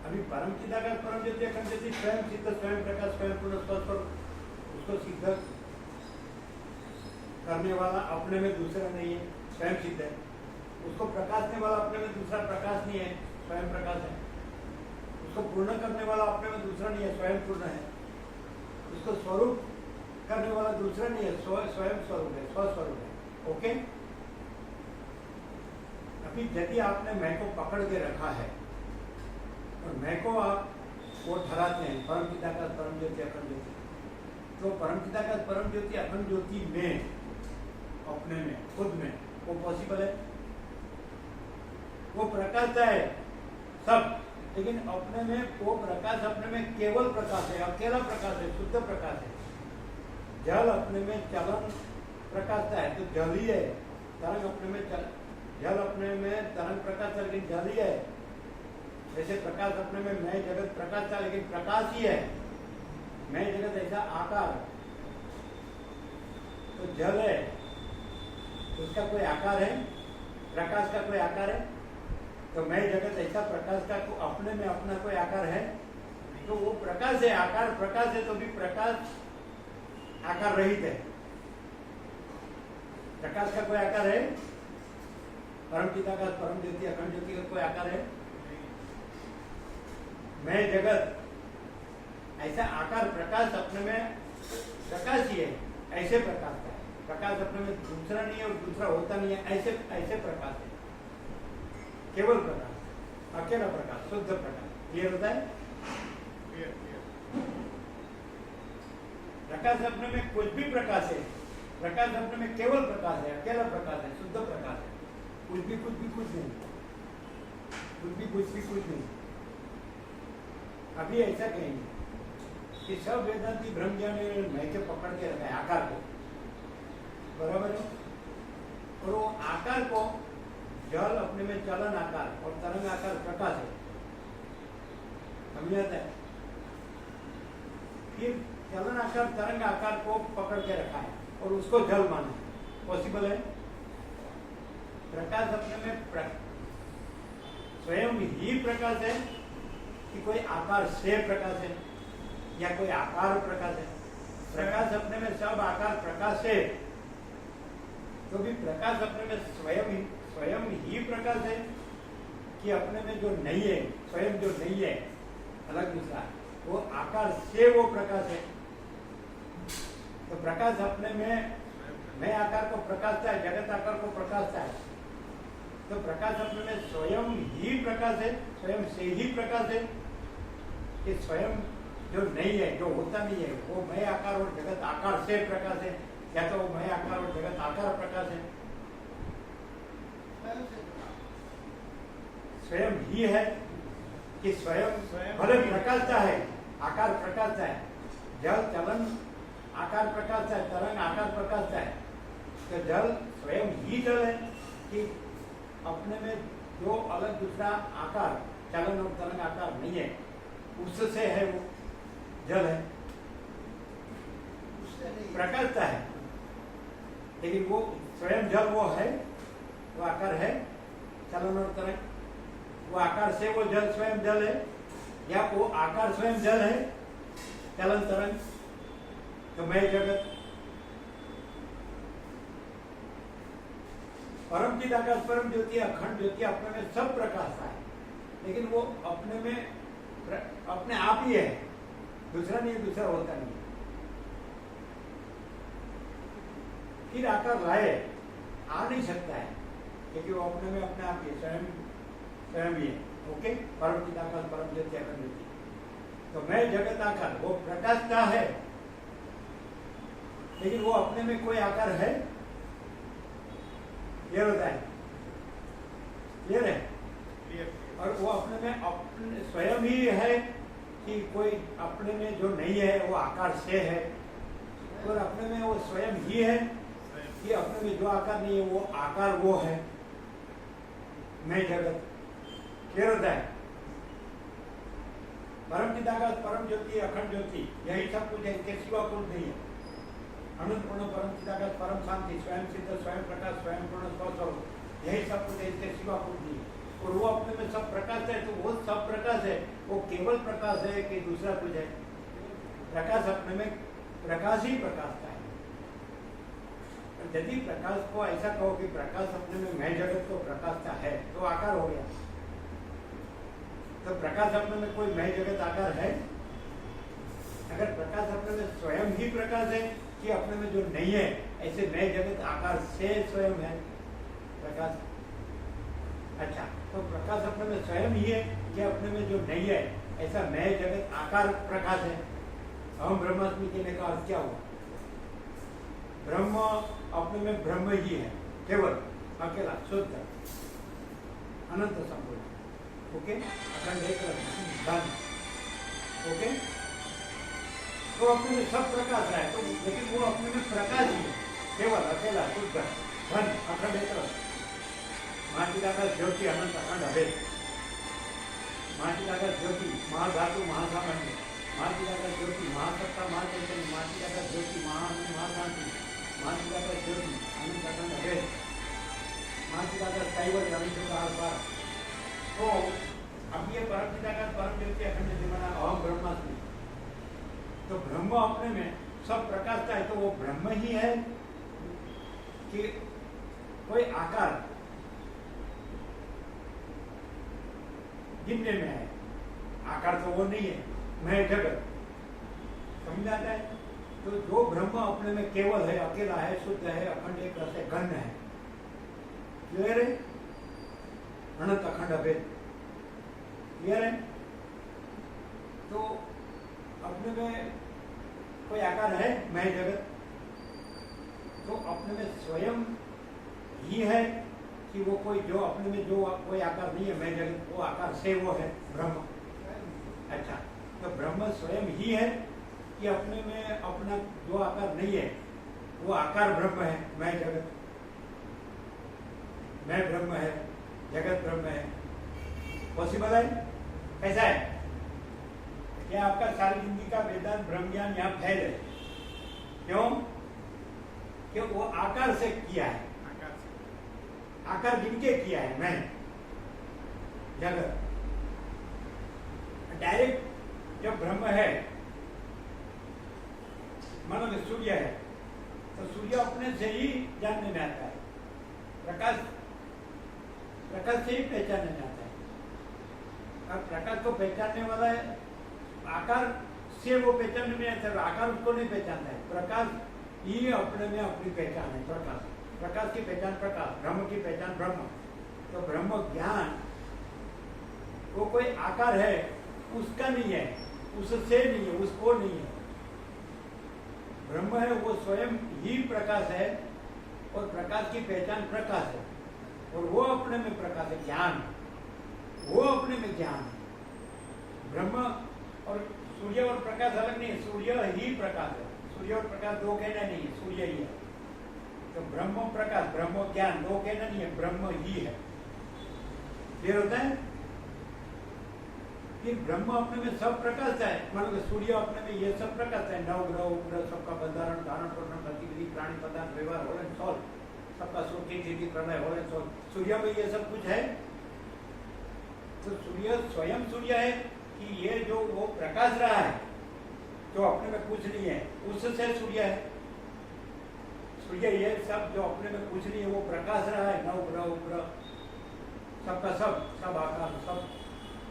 अभी परम चिदाकाश, परम ज्योति, अखंड ज्योति स्वयं सिद्ध, स्वयं प्रकाश, स्वयं पूर्ण स्वस्वरूप, उसको सिद्ध करने वाला अपने में दूसरा नहीं है, स्वयं सिद्ध है। उसको प्रकाशने वाला अपने में दूसरा प्रकाश नहीं है, स्वयं प्रकाश है। उसको पूर्ण करने वाला अपने में दूसरा नहीं है, स्वयं पूर्ण है। उसको स्वरूप करने वाला दूसरा नहीं है, स्वयं स्वरूप है, स्वस्वरूप है। ओके, यदि आपने मैं को पकड़ के रखा है और मैं को आप वो ठहराते हैं परम पिता का परम ज्योति अखंड ज्योति, तो परम पिता का परम ज्योति अखंड ज्योति में अपने में खुद में वो पॉसिबल है, वो प्रकाशता है सब, लेकिन अपने में वो प्रकाश अपने में केवल प्रकाश है, अकेला प्रकाश है, शुद्ध प्रकाश है। जल अपने में चलन प्रकाशता है तो जल ही है, तरंग अपने में जल अपने में तरंग प्रकाश है लेकिन जल ही है। जैसे प्रकाश अपने में मैं जगत प्रकाश था लेकिन प्रकाश ही है, मैं जगत ऐसा आकार, तो जल है उसका कोई आकार है, प्रकाश का कोई आकार है, तो मैं जगत ऐसा प्रकाश का को अपने में अपना कोई आकार है, तो वो प्रकाश है, आकार प्रकाश है, तो भी प्रकाश आकार रहित है। प्रकाश का कोई आकार है, परम पिता का परम ज्योति अखंड ज्योति का कोई आकार है, मैं जगत ऐसा आकार प्रकाश अपने में प्रकाश ही है, ऐसे प्रकाश का है, प्रकाश अपने में दूसरा नहीं है और दूसरा होता नहीं है, ऐसे ऐसे प्रकाश है, केवल प्रकाश, अकेला प्रकाश, शुद्ध प्रकाश। क्लियर होता है? प्रकाश अपने में कुछ भी प्रकाश है, प्रकाश अपने में केवल प्रकाश है, अकेला प्रकाश है, शुद्ध प्रकाश है, कुछ भी कुछ नहीं, कुछ भी कुछ नहीं। अभी ऐसा कहेंगे कि सब वेदांती ब्रह्मज्ञान मैं के पकड़ के रखा है आकार को, बराबर है, और वो आकार को जल अपने में चलन आकार और तरंग आकार प्रकाश है, समझ आता है? फिर चलन आकार तरंग आकार को पकड़ के रखा है और उसको जल माना है, पॉसिबल है? प्रकाश अपने में स्वयं ही प्रकाश है कि कोई आकार से प्रकाश है या कोई आकार प्रकाश है? प्रकाश अपने में सब आकार प्रकाश है, तो भी प्रकाश अपने में स्वयं ही प्रकाश है कि अपने में जो नहीं है, स्वयं जो नहीं है, अलग दूसरा, वो आकार से वो प्रकाश है। तो प्रकाश अपने में मैं आकार को प्रकाशता है, जगत आकार को प्रकाशता है, तो प्रकाश अपने में स्वयं ही प्रकाश है, स्वयं से ही प्रकाश है कि स्वयं जो नहीं है, जो होता नहीं है, वो मैं आकार और जगत आकार से प्रकाश है, या तो वो मैं आकार और जगत आकार प्रकाश है, स्वयं ही है कि स्वयं भले प्रकाशता है, आकार प्रकाशता है, जल चलन आकार प्रकाशता है, तरंग आकार प्रकाशता है, तो जल स्वयं ही जल है कि अपने में जो अलग दूसरा आकार चलन और तरंग आकार नहीं है, उससे है वो जल है, प्रकाशता है, लेकिन वो स्वयं जल वो है, वो आकार है, चलन और तरंग, वो आकार से वो जल स्वयं जल है, या वो आकार स्वयं जल है, चलन तरंग, तो मैं जगत। परम चिद आकाश परम ज्योति अखंड ज्योति अपने में सब प्रकाशता है, लेकिन वो अपने में अपने आप ही है, दूसरा नहीं, दूसरा होता नहीं। फिर आकार लाए आ नहीं सकता है, क्योंकि वो अपने में अपने आप ही स्वयं ही है। ओके, परम चिद आकाश परम ज्योति अखंड ज्योति, तो मैं जगत आकार वो प्रकाशता है, लेकिन वो अपने में कोई आकार है, क्लियर होता है? क्लियर है? और वो अपने में अपने स्वयं ही है कि कोई अपने में जो नहीं है वो आकार से है, और अपने में वो स्वयं ही है कि अपने में जो आकार नहीं है वो आकार वो है, मैं जगत। क्लियर होता है? परम चिदाकाश परम ज्योति अखंड ज्योति यही सब कुछ है, इसके सिवा कुछ नहीं है। अनंत पूर्ण परम चिदाकाश परम शांति स्वयं सिद्ध स्वयं प्रकाश स्वयं पूर्ण स्वस्वरूप, यही सब कुछ है, इसके सिवा कुछ नहीं है। और वो अपने में सब प्रकाश है, तो वो सब प्रकाश है, वो केवल प्रकाश है कि दूसरा कुछ है? प्रकाश अपने में प्रकाश ही प्रकाशता है। यदि प्रकाश को ऐसा कहो कि प्रकाश अपने में मैं जगत को प्रकाशता है, तो आकार हो गया। तो प्रकाश अपने में कोई मैं जगत आकार है? अगर प्रकाश अपने में स्वयं ही प्रकाश है कि अपने में जो नहीं है, ऐसे मैं जगत आकार से स्वयं है प्रकाश। अच्छा, तो प्रकाश अपने में स्वयं ही है कि अपने में जो नहीं है, ऐसा मैं जगत आकार प्रकाश है। हम ब्रह्मास्मि कहने का अर्थ क्या हुआ? ब्रह्म अपने में ब्रह्म ही है, केवल अकेला शुद्ध अनंत संपूर्ण। ओके, अखंड एक धन। ओके, तो अपने में सब प्रकाश है, तो लेकिन वो अपने में प्रकाश ही है, केवल अकेला शुद्ध धन अखंड एक महाचिदाकाश ज्योति अनंत अखंड अभेद। महाचिदाकाश ज्योति महाधातु महासामान्य, महाचिदाकाश ज्योति महासत्ता महाचैतन्य, महाचिदाकाश ज्योति महाअनंत महाशांति, महाचिदाकाश ज्योति अनंत अखंड अभेद, महाचिदाकाश कैवल्य अनंत का आधार। तो अब ये परमचिदाकाश परम ज्योति अखंड जीवना अहम ब्रह्मास्मि, तो ब्रह्म अपने में सब प्रकाशता है, तो वो ब्रह्म ही है कि कोई आकार गिनने में है? आकार तो वो नहीं है, मैं जगत समझ आता है। तो जो ब्रह्म अपने में केवल है, अकेला है, शुद्ध है, अखंड एक रस है, घन है, क्लियर है, अनंत अखंड अभेद, क्लियर है। तो अपने में कोई आकार है मैं जगत, तो अपने में स्वयं ही है कि वो कोई जो अपने में जो कोई आकार नहीं है मैं जगत, वो आकार से वो है ब्रह्म। अच्छा, तो ब्रह्म स्वयं ही है कि अपने में अपना जो आकार नहीं है वो आकार ब्रह्म है, मैं जगत, मैं ब्रह्म है, जगत ब्रह्म है। पॉसिबल है? कैसा है? क्या आपका सारी जिंदगी का वेदांत ब्रह्म ज्ञान यहाँ फैल है? क्यों? कि वो आकार से किया है, आकार गिन के किया है मैं जगत। डायरेक्ट जब ब्रह्म है, मानो कि सूर्य है, तो सूर्य अपने से ही जानने में आता है, प्रकाश प्रकाश से ही पहचानने में आता है। और प्रकाश को पहचानने वाला है, आकार से वो पहचानने में आता है, आकार उसको नहीं पहचानता है, प्रकाश ही अपने में अपनी पहचान है। प्रकाश, प्रकाश की पहचान प्रकाश, ब्रह्म की पहचान ब्रह्म। तो ब्रह्म ज्ञान वो कोई आकार है, उसका नहीं है, उससे नहीं है, उसको नहीं है। ब्रह्म है वो स्वयं ही प्रकाश है, और प्रकाश की पहचान प्रकाश है, और वो अपने में प्रकाश है, ज्ञान, वो अपने में ज्ञान है। ब्रह्म और सूर्य और प्रकाश अलग नहीं है, सूर्य ही प्रकाश है, सूर्य और प्रकाश दो कहना नहीं है, सूर्य ही है। तो ब्रह्म प्रकाश, ब्रह्म ज्ञान दो कहना नहीं है, ब्रह्म ही है। क्लियर होता है? कि ब्रह्म अपने में सब प्रकाश है, मतलब सूर्य अपने में ये सब प्रकाश है, नव ग्रह उपग्रह सबका बंधारण धारण पोषण गतिविधि प्राणी पदार्थ व्यवहार होल एंड सोल, सबका सूर्य स्थिति प्रलय होल एंड सोल, सूर्य में ये सब कुछ है। तो सूर्य स्वयं सूर्य है कि ये जो वो प्रकाश रहा है, जो अपने में कुछ नहीं है, उससे सूर्य है। सूर्य ये सब जो अपने में कुछ नहीं है वो प्रकाश रहा है, नव ग्रह उपग्रह सबका सब आकार, सब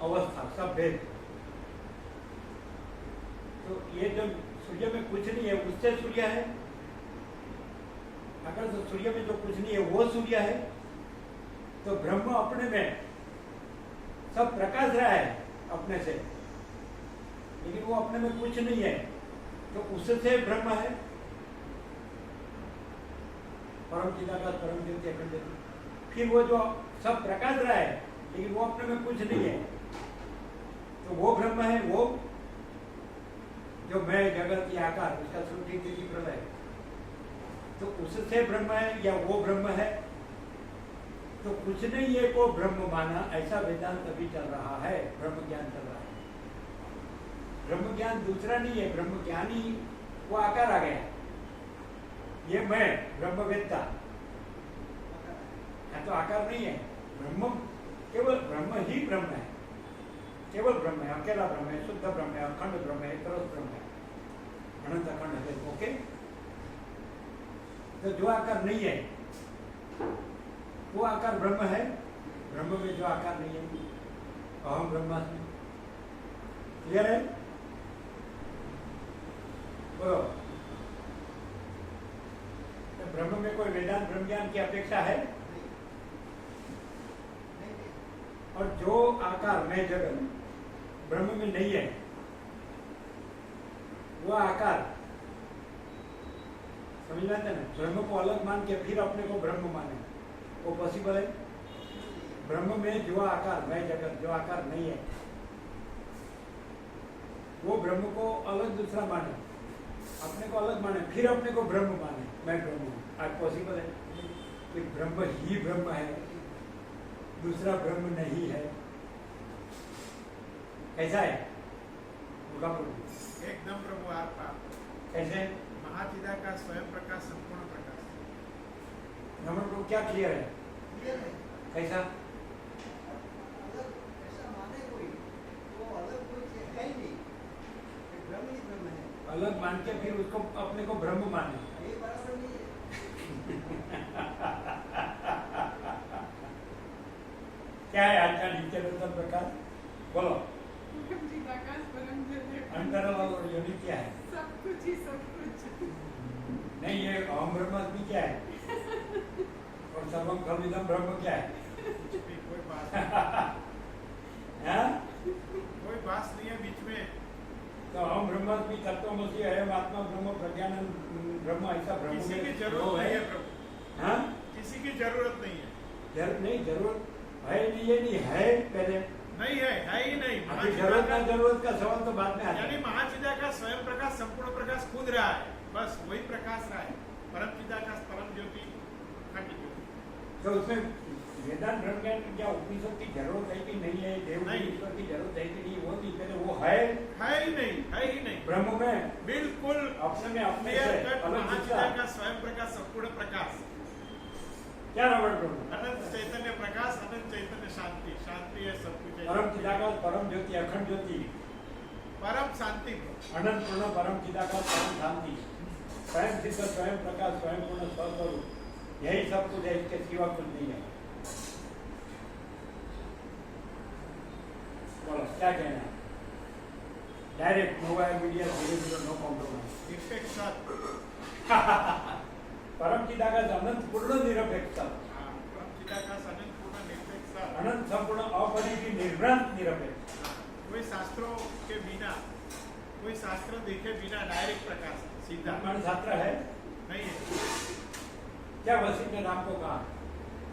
अवस्था, सब भेद। तो ये जो सूर्य में कुछ नहीं है उससे सूर्य है। अगर तो सूर्य में जो कुछ नहीं है वो सूर्य है, तो ब्रह्म अपने में सब प्रकाश रहा है अपने से, लेकिन वो अपने में कुछ नहीं है, तो उससे ब्रह्म है। परम चिदाकाश परम ज्योति अखंड ज्योति। फिर वो जो सब प्रकाश रहा है लेकिन वो अपने में कुछ नहीं है, तो वो ब्रह्म है, वो जो मैं जगत की आकार, उसका सृष्टि स्थिति प्रलय, तो उससे ब्रह्म है या वो ब्रह्म है। तो कुछ नहीं है को ब्रह्म माना, ऐसा वेदांत अभी चल रहा है, ब्रह्म ज्ञान चल रहा है। ब्रह्म ज्ञान दूसरा नहीं है, ब्रह्म ज्ञान ही वो आकार आ गया, ये मैं ब्रह्मवेत्ता है, तो आकार नहीं है। ब्रह्म केवल ब्रह्म ही ब्रह्म है, केवल ब्रह्म है, अकेला ब्रह्म है, शुद्ध ब्रह्म है, अखंड ब्रह्म है, तरस ब्रह्म है, अनंत अखंड है। ओके, तो जो आकार नहीं है वो आकार ब्रह्म है, ब्रह्म में जो आकार नहीं है अहम ब्रह्मास्मि। क्लियर है? बोलो, तो ब्रह्म में कोई वेदांत ब्रह्म ज्ञान की अपेक्षा है? और जो आकार मैं जगत ब्रह्म में नहीं है, वो आकार समझ में आता है ना। ब्रह्म को अलग मान के फिर अपने को ब्रह्म माने, वो पॉसिबल है? ब्रह्म में जो आकार मैं जगत, जो आकार नहीं है, वो ब्रह्म को अलग दूसरा माने, अपने को अलग माने, फिर अपने को ब्रह्म माने, मैं ब्रह्म हूँ। आज पॉसिबल है कि ब्रह्म ही ब्रह्म है, दूसरा ब्रह्म नहीं है? कैसा है? एकदम प्रभु आपका कैसे? महाचिदाकाश स्वयं प्रकाश संपूर्ण प्रकाश। नंबर को क्या क्लियर है? क्लियर है। कैसा? अलग ऐसा माने कोई, वो अलग कोई चीज है ही नहीं, ये ब्रह्म ही ब्रह्म है। अलग मान के फिर उसको अपने को ब्रह्म माने, ये बराबर नहीं है। क्या है आज का नित्य प्रकाश? बोलो। चिदाकाश परम ज्योति अंतरल और योनि क्या है? सब कुछ ही सब कुछ। नहीं, ये अहम ब्रह्मास्मि क्या है? और सर्वम खलविदम ब्रह्म क्या है? कुछ भी कोई बात हाँ? कोई बात नहीं है बीच में। तो अहम ब्रह्मास्मि तत्वमसि अयम आत्मा ब्रह्म प्रज्ञानम ब्रह्म, ऐसा ब्रह्म किसी में की जरूरत वो नहीं है प्रभु, हाँ? किसी की जरूरत नहीं है। जरूरत है नहीं, ये नहीं है पहले। नहीं है ही नहीं। अभी जरूरत ना जरूरत का सवाल तो बाद में आता यानी है। महाचिदाकाश स्वयं प्रकाश संपूर्ण प्रकाश खुद रहा है, बस वही प्रकाश रहा है। परम चिदाकाश परम ज्योति अखंड ज्योति। तो उसमें वेदांत ब्रह्म ज्ञान की क्या उपनिषद की जरूरत है कि नहीं है, देव नहीं। ईश्वर की जरूरत है कि नहीं, वो नहीं, पहले वो है ही नहीं ब्रह्म में, बिल्कुल अपने में अपने से क्लियर कट अलग दिखता है। महाचिदाकाश स्वयं प्रकाश संपूर्ण प्रकाश, क्या रबड़ ब्रह्म? अनंत चैतन्य प्रकाश, अनंत चैतन्य शांति। शांति है सब कुछ है। परम चिदाकाश परम ज्योति अखंड ज्योति परम शांति। अनंत पूर्ण परम चिदाकाश परम शांति, स्वयं सिद्ध स्वयं प्रकाश स्वयं पूर्ण स्वस्वरूप, यही सब कुछ है, इसके सिवा कुछ नहीं है। बोलो क्या कहना है? डायरेक्ट नो मीडिया, धीरे नो कॉम्प्रोमाइज। निरपेक्ष परम चिदाकाश अनंत पूर्ण निरपेक्ष, परम चिदाकाश अनंत पूर्ण निरपेक्ष, अनंत संपूर्ण अपरिधि निर्भ्रांत निरपेक्ष। कोई शास्त्रों के बिना, कोई शास्त्र देखे बिना डायरेक्ट प्रकाश, सीधा मन शास्त्र है नहीं है। क्या? वशिष्ठ ने राम को कहा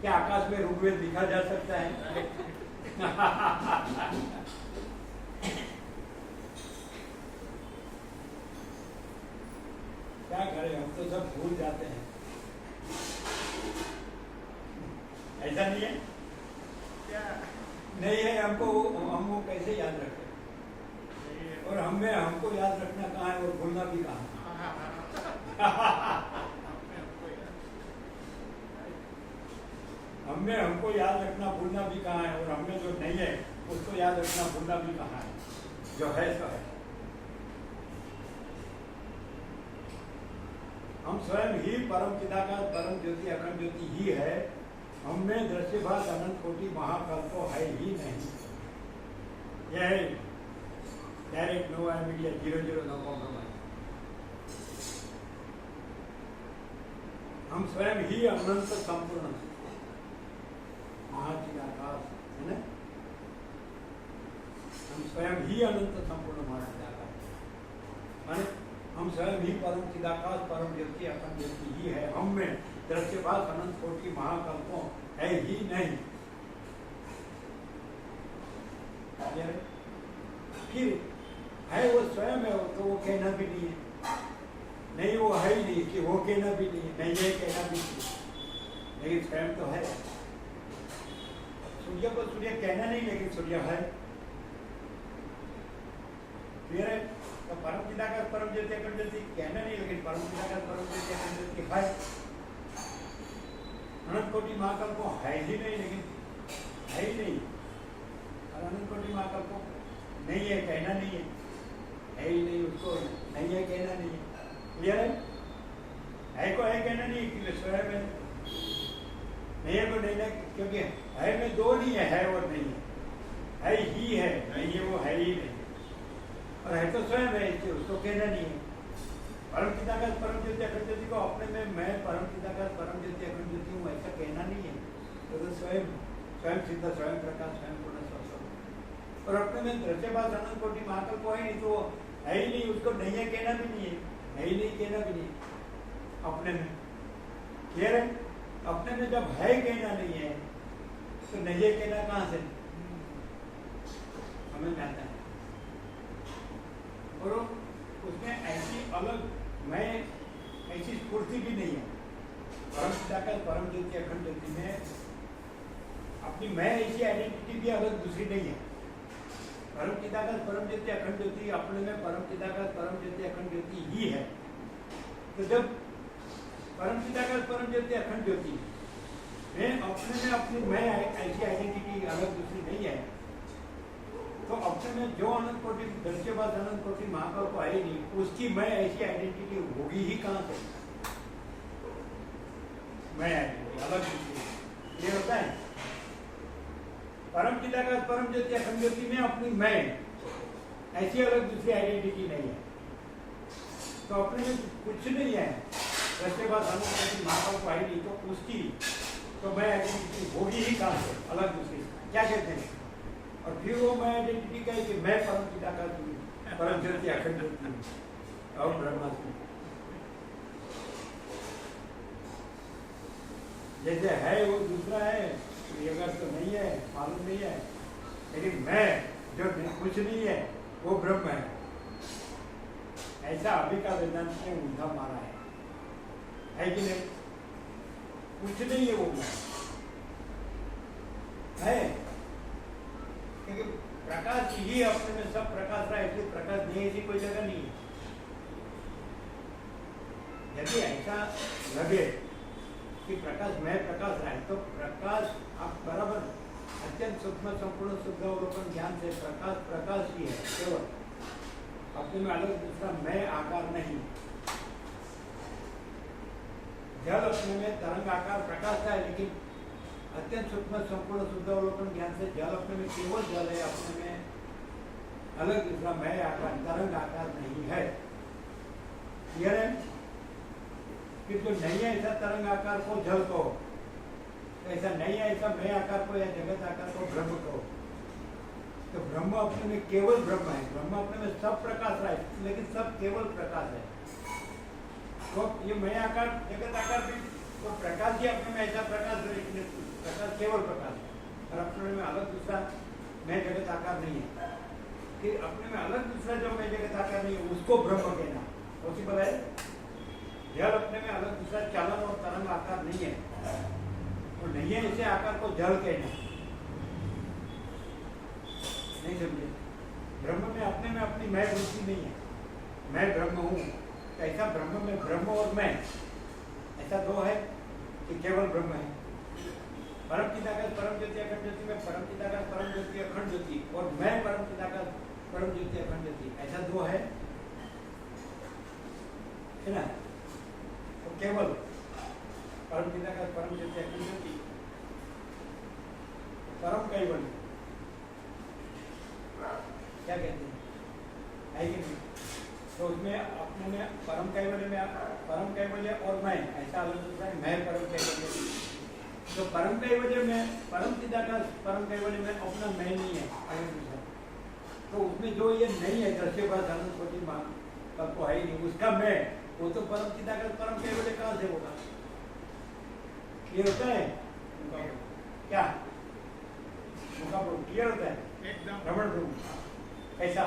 क्या आकाश में ऋग्वेद लिखा जा सकता है? क्या करें, हम तो सब भूल जाते हैं। ऐसा नहीं है? क्या नहीं है, हमको हम वो कैसे याद रखें? नहीं है। और हमें हमको याद रखना कहाँ है और भूलना भी कहाँ है? हमें हमको याद रखना भूलना भी कहाँ है, और हमें जो नहीं है उसको याद रखना भूलना भी कहाँ है? जो है सो है। हम स्वयं ही परम चिदाकाश परम ज्योति अखंड ज्योति ही है, हममें दृश्यभास अनंत कोटि महाकल्प है ही नहीं। यह है direct no media, 00 no compromise. हम स्वयं ही अनंत संपूर्ण महाचिदाकाश है ना, हम स्वयं ही अनंत संपूर्ण महाचिदाकाश, माने हम स्वयं ही परम चिदाकाश परम ज्योति अखंड ज्योति ही है, हम में दृश्यभास अनंत कोटि महाकल्पों है ही नहीं। फिर है वो स्वयं है, तो वो कहना भी नहीं है, नहीं वो है ही नहीं कि वो कहना भी नहीं है, नहीं ये कहना भी नहीं, लेकिन स्वयं तो है। सूर्य को सूर्य कहना नहीं, लेकिन सूर्य है। क्लियर है? तो परम चिदाकाश परम ज्योति अखंड ज्योति कहना नहीं, लेकिन परम चिदाकाश परम ज्योति अखंड ज्योति है। अनंत कोटि महाकल्प को है ही नहीं, लेकिन है ही नहीं, और अनंत कोटि महाकल्प को नहीं है कहना नहीं है, है ही नहीं, उसको नहीं है कहना नहीं है। क्लियर है को है कहना नहीं, क्योंकि स्वयं है, नहीं है को नहीं है, क्योंकि है में दो नहीं है और नहीं है ही है, नहीं है वो है ही नहीं, और है तो स्वयं है, इसलिए उसको कहना नहीं है। परम चिदाकाश परम ज्योति अखंड ज्योति को अपने में मैं परम चिदाकाश परम ज्योति अखंड ज्योति हूँ ऐसा कहना नहीं है, तो स्वयं स्वयं सिद्ध, स्वयं प्रकाश, स्वयं पूर्ण स्वस्वरूप। और अपने में दृश्यभास अनंत कोटि महाकाल को है नहीं, तो है ही नहीं, उसको नहीं है कहना भी नहीं है ही नहीं कहना भी नहीं। अपने में क्लियर है, अपने में जब है कहना नहीं है तो नहीं है कहना कहाँ से समझ में आता है। और उसमें ऐसी अलग मैं ऐसी स्फूर्ति भी नहीं है। परम पिता परम ज्योति अखंड ज्योति में अपनी मैं ऐसी आइडेंटिटी भी अलग दूसरी नहीं है। परम पिता परम ज्योति अखंड ज्योति अपने में परम पिता परम ज्योति अखंड ज्योति ही है। तो जब परम पिता परम ज्योति अखंड ज्योति में अपने में अपनी मैं ऐसी आइडेंटिटी अलग दूसरी नहीं है, तो अपने में जो अनंत कोटि दृश्यवाद अनंत कोटि महाकाल को आई नहीं, उसकी मैं ऐसी आइडेंटिटी होगी ही कहाँ से? मैं आइडेंटिटी अलग दूसरी ये होता है। परम पिता परम ज्योति अखंड ज्योति में अपनी मैं ऐसी अलग दूसरी आइडेंटिटी नहीं है, तो अपने में कुछ नहीं है। दृश्यवाद अनंत कोटि महाकाल को आई नहीं, तो उसकी तो मैं आइडेंटिटी होगी ही कहाँ से अलग दूसरी? क्या कहते हैं? और फिर वो मैं आइडेंटिटी कहे कि मैं परम पिता का परम ज्योति अखंड ज्योति और ब्रह्मास्मि। जैसे है वो दूसरा है, अगर तो नहीं है, मालूम नहीं है, लेकिन मैं जो कुछ नहीं है वो ब्रह्म है। ऐसा अभी का वेदांत ने उल्टा मारा है कि नहीं? कुछ नहीं है वो मैं है, क्योंकि प्रकाश ही अपने में सब प्रकाश रहा है, इसलिए प्रकाश नहीं ऐसी कोई जगह नहीं है। यदि ऐसा लगे कि प्रकाश में प्रकाश रहा है, तो प्रकाश आप बराबर अत्यंत सूक्ष्म संपूर्ण शुद्ध अवलोकन ज्ञान से प्रकाश प्रकाश ही है केवल, अपने में अलग दूसरा मैं आकार नहीं। जल अपने में तरंग आकार प्रकाश है, लेकिन अत्यंत सूक्ष्म संपूर्ण शुद्ध अवलोकन ज्ञान से जल अपने में केवल जल है, अपने में अलग दूसरा मैं आकार तरंग आकार नहीं है। क्लियर है? कि जो नहीं है ऐसा तरंग आकार को जल को, ऐसा नहीं है ऐसा मैं आकार को या जगत आकार को ब्रह्म को। तो ब्रह्म अपने में केवल ब्रह्म है, ब्रह्म अपने में सब प्रकाश रहा है, लेकिन सब केवल प्रकाश है। तो ये मैं आकार जगत आकार भी तो प्रकाश ही अपने में ऐसा प्रकाश है, लेकिन प्रकाश केवल प्रकाश है, और अपने में अलग दूसरा मैं जगत आकार नहीं है। फिर अपने में अलग दूसरा जो मैं जगत आकार नहीं है उसको ब्रह्म कहना पॉसिबल है? जल अपने में अलग दूसरा चलन और तरंग आकार नहीं है, और नहीं है इसे आकार को जल कहना। नहीं समझे? ब्रह्म में अपने में अपनी मैं वृत्ति नहीं है, मैं ब्रह्म हूँ। ऐसा ब्रह्म में ब्रह्म और मैं ऐसा दो है कि केवल ब्रह्म है। परम पिता परम ज्योति अखंड ज्योति में परम पिता परम ज्योति अखंड ज्योति और मैं परम पिता परम ज्योति अखंड ज्योति, ऐसा दो है ना? तो केवल परम पिता परम ज्योति अखंड ज्योति परम कैवल्य क्या कहते हैं, है कि नहीं? तो उसमें अपने में परम कैवल्य और मैं ऐसा अलग दूसरा है, मैं परम कैवल्य। तो परम कैवल्य में परम पिता परम कैवल्य में अपना मैं नहीं है अलग दूसरा, तो उसमें जो ये नहीं है दृश्यभास अनंत कोटि महाकाल को है ही नहीं, उसका मैं वो तो परम पिता परम कैवल्य कहाँ से होगा? ये होता है क्या? क्लियर होता है एकदम भ्रमण रूप कैसा?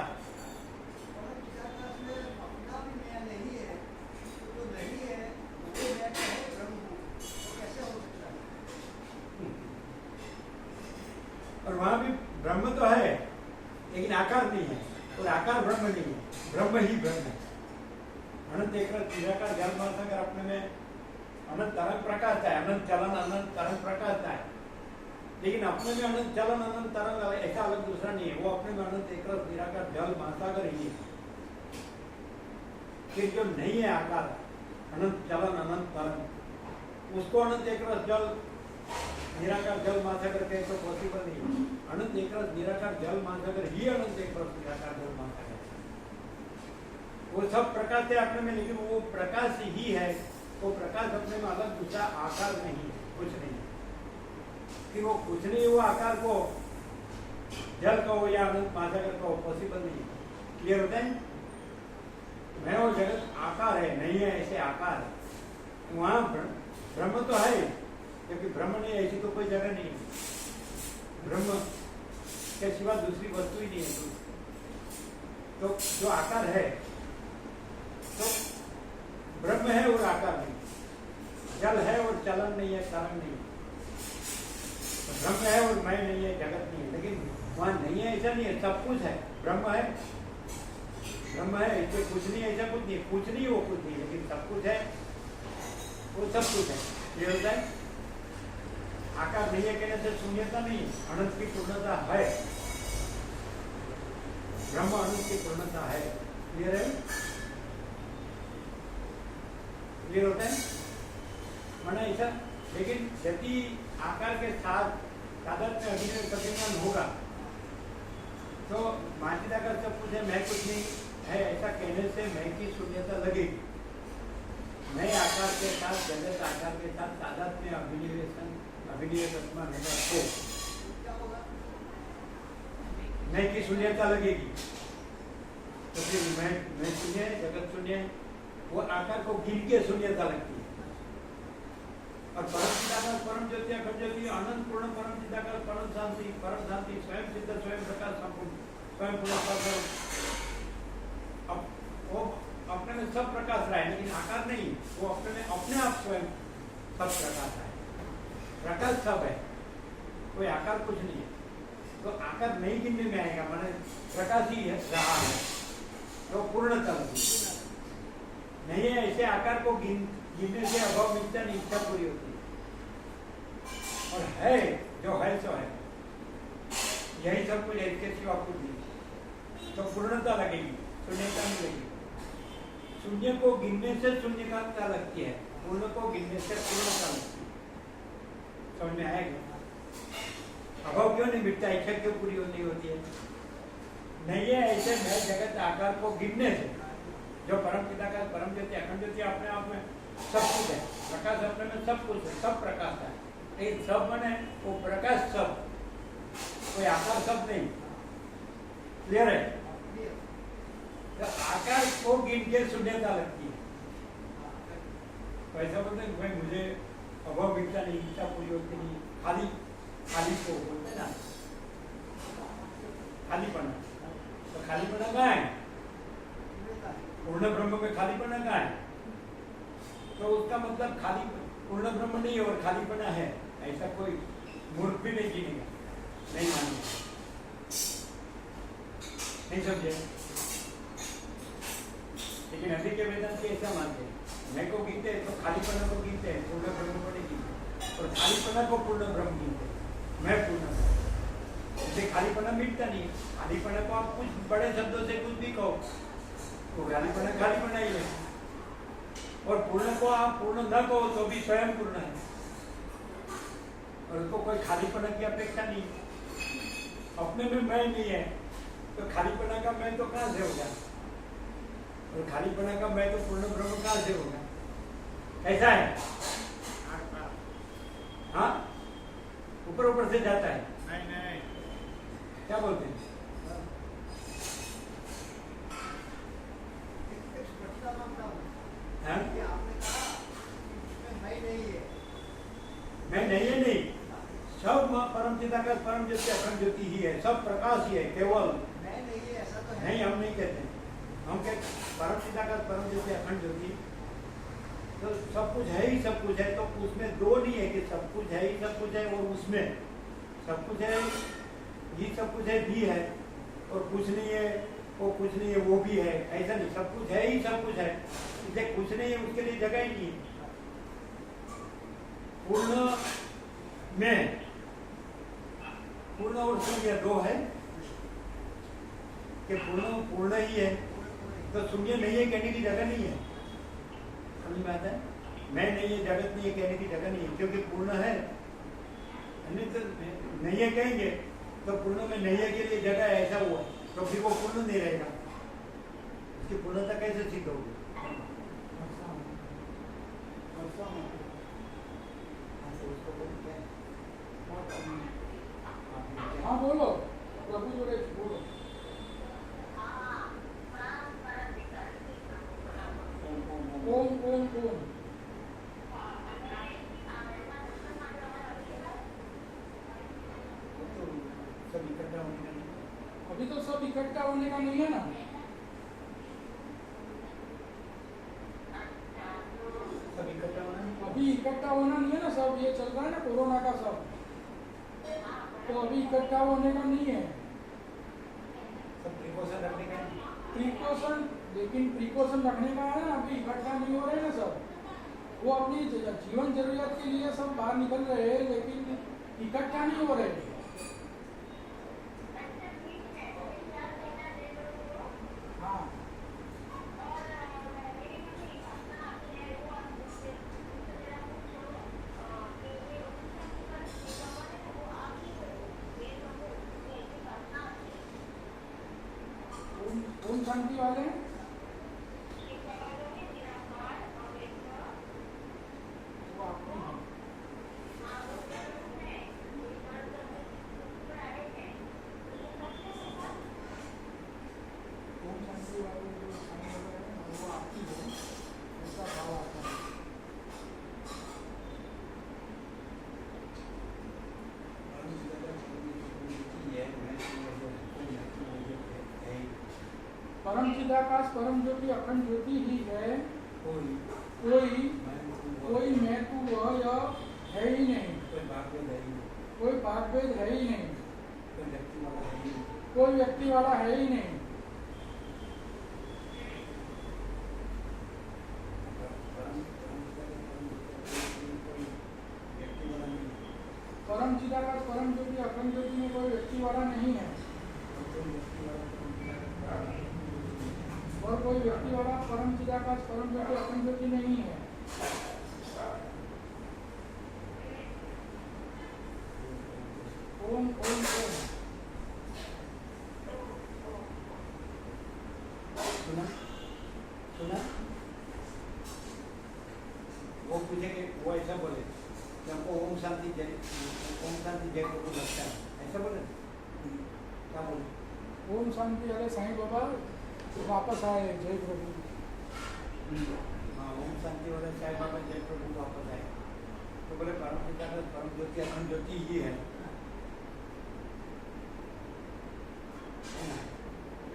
और वहां भी ब्रह्म तो है लेकिन आकार नहीं है, और आकार ब्रह्म नहीं है, ब्रह्म ही ब्रह्म है। अनंत एक निराकार ज्ञान महासागर अपने में अनंत तरंग प्रकाश है, अनंत चलन अनंत तरंग प्रकाश है, लेकिन अपने में अनंत चलन अनंत तरंग ऐसा अलग दूसरा नहीं है। वो अपने में अनंत एक निराकार जल महासागर ही है। फिर जो नहीं है आकार अनंत चलन अनंत तरंग, उसको अनंत एक जल निराकार जल महासागर कहे तो पॉसिबल नहीं। अनंत एक निराकार जल महासागर ही अनंत एक निराकार जल महासागर, वो सब प्रकाश है अपने में, लेकिन वो प्रकाश ही है। वो प्रकाश अपने में अलग दूसरा आकार नहीं है, कुछ नहीं है। कि वो कुछ नहीं, वो आकार को जल कहो या अनंत महासागर कहो, पॉसिबल नहीं है। क्लियर होता है? मैं वो जगत आकार है, नहीं है ऐसे आकार है। वहां ब्रह्म तो है, क्योंकि ब्रह्म नहीं ऐसी तो कोई जगह नहीं है। ब्रह्म के सिवा दूसरी वस्तु ही नहीं है। तो जो आकार है तो ब्रह्म है और आकार नहीं, जल है और चलन नहीं है, कारण नहीं है। तो ब्रह्म है और मैं नहीं है, जगत नहीं है। लेकिन वहां नहीं है ऐसा नहीं है, सब कुछ है। ब्रह्म है, ब्रह्म है, इसमें कुछ नहीं ऐसा कुछ नहीं, कुछ नहीं वो कुछ नहीं, लेकिन सब कुछ है, वो सब कुछ है। ये होता है आकार नहीं है कहने से शून्यता नहीं, अनंत की पूर्णता है। ब्रह्म अनंत की पूर्णता है। क्लियर है? क्लियर होता है माना ऐसा। लेकिन यदि आकार के साथ तादात्म्य अभिनय प्रतिमान होगा तो मान्यता का सब कुछ है, मैं कुछ नहीं है ऐसा कहने से मैं की शून्यता लगेगी। नए आकार के साथ जगत आकार के साथ तादात्म्य अभिनय प्रतिमान होगा तो क्या होगा? मैं की शून्यता लगेगी। तो फिर मैं शून्य है, जगत शून्य है, वो आकार को गिन के शून्यता लगती है। और परम चिदाकार, परम ज्योति, अखंड ज्योति, अनंत पूर्ण परम चिदाकार, परम शांति, स्वयं सिद्ध, स्वयं प्रकाश, संपूर्ण, स्वयं पूर्ण। अब वो अपने में सब प्रकाश रहा है, लेकिन आकार नहीं। वो अपने आप स्वयं सब प्रकाश है। प्रकाश सब है, कोई आकार कुछ नहीं है। तो आकार नहीं गिनने में आएगा, माने प्रकाश ही है, रहा है, तो पूर्णता नहीं है। ऐसे आकार को गिनने से अभाव मिलता नहीं, इच्छा पूरी होती है। और है जो है सो है, यही सब कुछ है, इसके सिवा कुछ नहीं। तो पूर्णता लगेगी, शून्यता नहीं लगेगी। शून्य को गिनने से शून्यता लगती है, पूर्ण को गिनने से पूर्णता लगती है। समझ में आएगा? अभाव क्यों नहीं मिटता, इच्छा क्यों पूरी नहीं होती है? नहीं है ऐसे मैं जगत आकार को गिनने से, जो परम पिता का परम ज्योति, अखंड ज्योति अपने आप में सब कुछ है, प्रकाश अपने में सब कुछ है, सब प्रकाश है। एक सब बने वो प्रकाश सब, कोई आकार सब नहीं। क्लियर है? तो आकार को गिन के शून्यता लगती है। ऐसा बोलते हैं भाई मुझे अभाव मिलता नहीं, इच्छा पूरी होती नहीं, खाली को बोलते ना, खालीपना। तो खालीपना कहाँ है? पूर्ण ब्रह्म में खालीपना कहाँ है? तो उसका मतलब खाली पूर्ण ब्रह्म नहीं और खालीपना है, ऐसा कोई मूर्ख भी नहीं जीनेगा, नहीं मानेगा। नहीं समझे? लेकिन अभी के वेदांत ऐसा मानते हैं, मैं को गिनते हैं तो खालीपना को गिनते हैं, पूर्ण ब्रह्म को नहीं गिनते, और खालीपना को पूर्ण ब्रह्म गिनते हैं। मैं पूर्ण ब्रह्म, इससे खालीपना मिटता नहीं। खालीपना को आप कुछ बड़े शब्दों से कुछ भी कहो, तो खालीपना ही है। और पूर्ण को आप पूर्ण न कहो तो भी स्वयं पूर्ण है, और उसको कोई खालीपना की अपेक्षा नहीं। अपने में मैं नहीं है तो खालीपना का मैं तो कहाँ से होगा, और खालीपना का मैं तो पूर्ण ब्रह्म कहाँ से होगा? ऐसा है? हाँ, ऊपर ऊपर से जाता है। नहीं क्या बोलते हैं? हाँ? मैं नहीं है, नहीं, सब परम चिदाकार परम ज्योति अखंड ज्योति ही है, सब प्रकाश ही है, केवल नहीं। हम नहीं कहते, हम कहते परम चिदाकार परम ज्योति अखंड ज्योति, तो सब कुछ है ही सब कुछ है। तो उसमें दो नहीं है कि सब कुछ है ही सब कुछ है और उसमें सब कुछ है ही सब कुछ है भी है, और कुछ नहीं है वो कुछ नहीं है वो भी है, ऐसा नहीं। सब कुछ है ही सब कुछ है, इसलिए कुछ नहीं है उसके लिए जगह ही नहीं। पूर्ण में पूर्ण और शून्य दो है कि पूर्ण ही है, तो शून्य नहीं है कहने की जगह नहीं है। समझ में आता है? मैं नहीं है जगत नहीं है कहने की जगह नहीं है, क्योंकि पूर्ण है। नहीं तो नहीं है कहेंगे तो पूर्ण में नहीं है के लिए जगह है, ऐसा हुआ तो फिर वो पूर्ण नहीं रहेगा, उसकी पूर्णता कैसे सिद्ध होगी? हाँ बोलो प्रभु जोड़े बोलो ओम ओम ओम सब इकट्ठा होने का नहीं। अभी तो सब इकट्ठा होने का नहीं है ना सब इकट्ठा होना नहीं। अभी इकट्ठा होना नहीं है ना सब ये चल रहा है ना कोरोना का सब तो अभी इकट्ठा होने का नहीं है सब प्रिकॉशन रखने का नहीं। प्रिकॉशन लेकिन प्रिकॉशन रखने का है ना अभी इकट्ठा नहीं हो रहे हैं ना सब वो अपनी जीवन जरूरत के लिए सब बाहर निकल रहे हैं लेकिन इकट्ठा नहीं हो रहे हाँ ओम शांति वाले हैं वो आपको हैं। ओम शांति वाले जो साईं वगैरह हैं ना, वो आपकी है ऐसा भाव आता है परम चिदाकाश परम ज्योति अखंड ज्योति ही है कोई मैं तू वह यह है ही नहीं कोई भाग भेद है ही नहीं कोई व्यक्ति वाला है ही नहीं परम चिदाकाश परम ज्योति अखंड ज्योति में कोई व्यक्ति वाला नहीं है और कोई व्यक्ति वाला परम चिदाकाश परम ज्योति अखंड ज्योति नहीं है ओम ओम ओम सुना सुना वो पूछेंगे वो ऐसा बोले कि हमको ओम शांति जय प्रभु लगता है ऐसा बोले क्या बोले ओम शांति अरे साईं बाबा वापस आए जय प्रभु हाँ ओम शांति वाले साईं बाबा जय प्रभु वापस आए तो बोले परम पिता का परम ज्योति अखंड ज्योति ये है ना?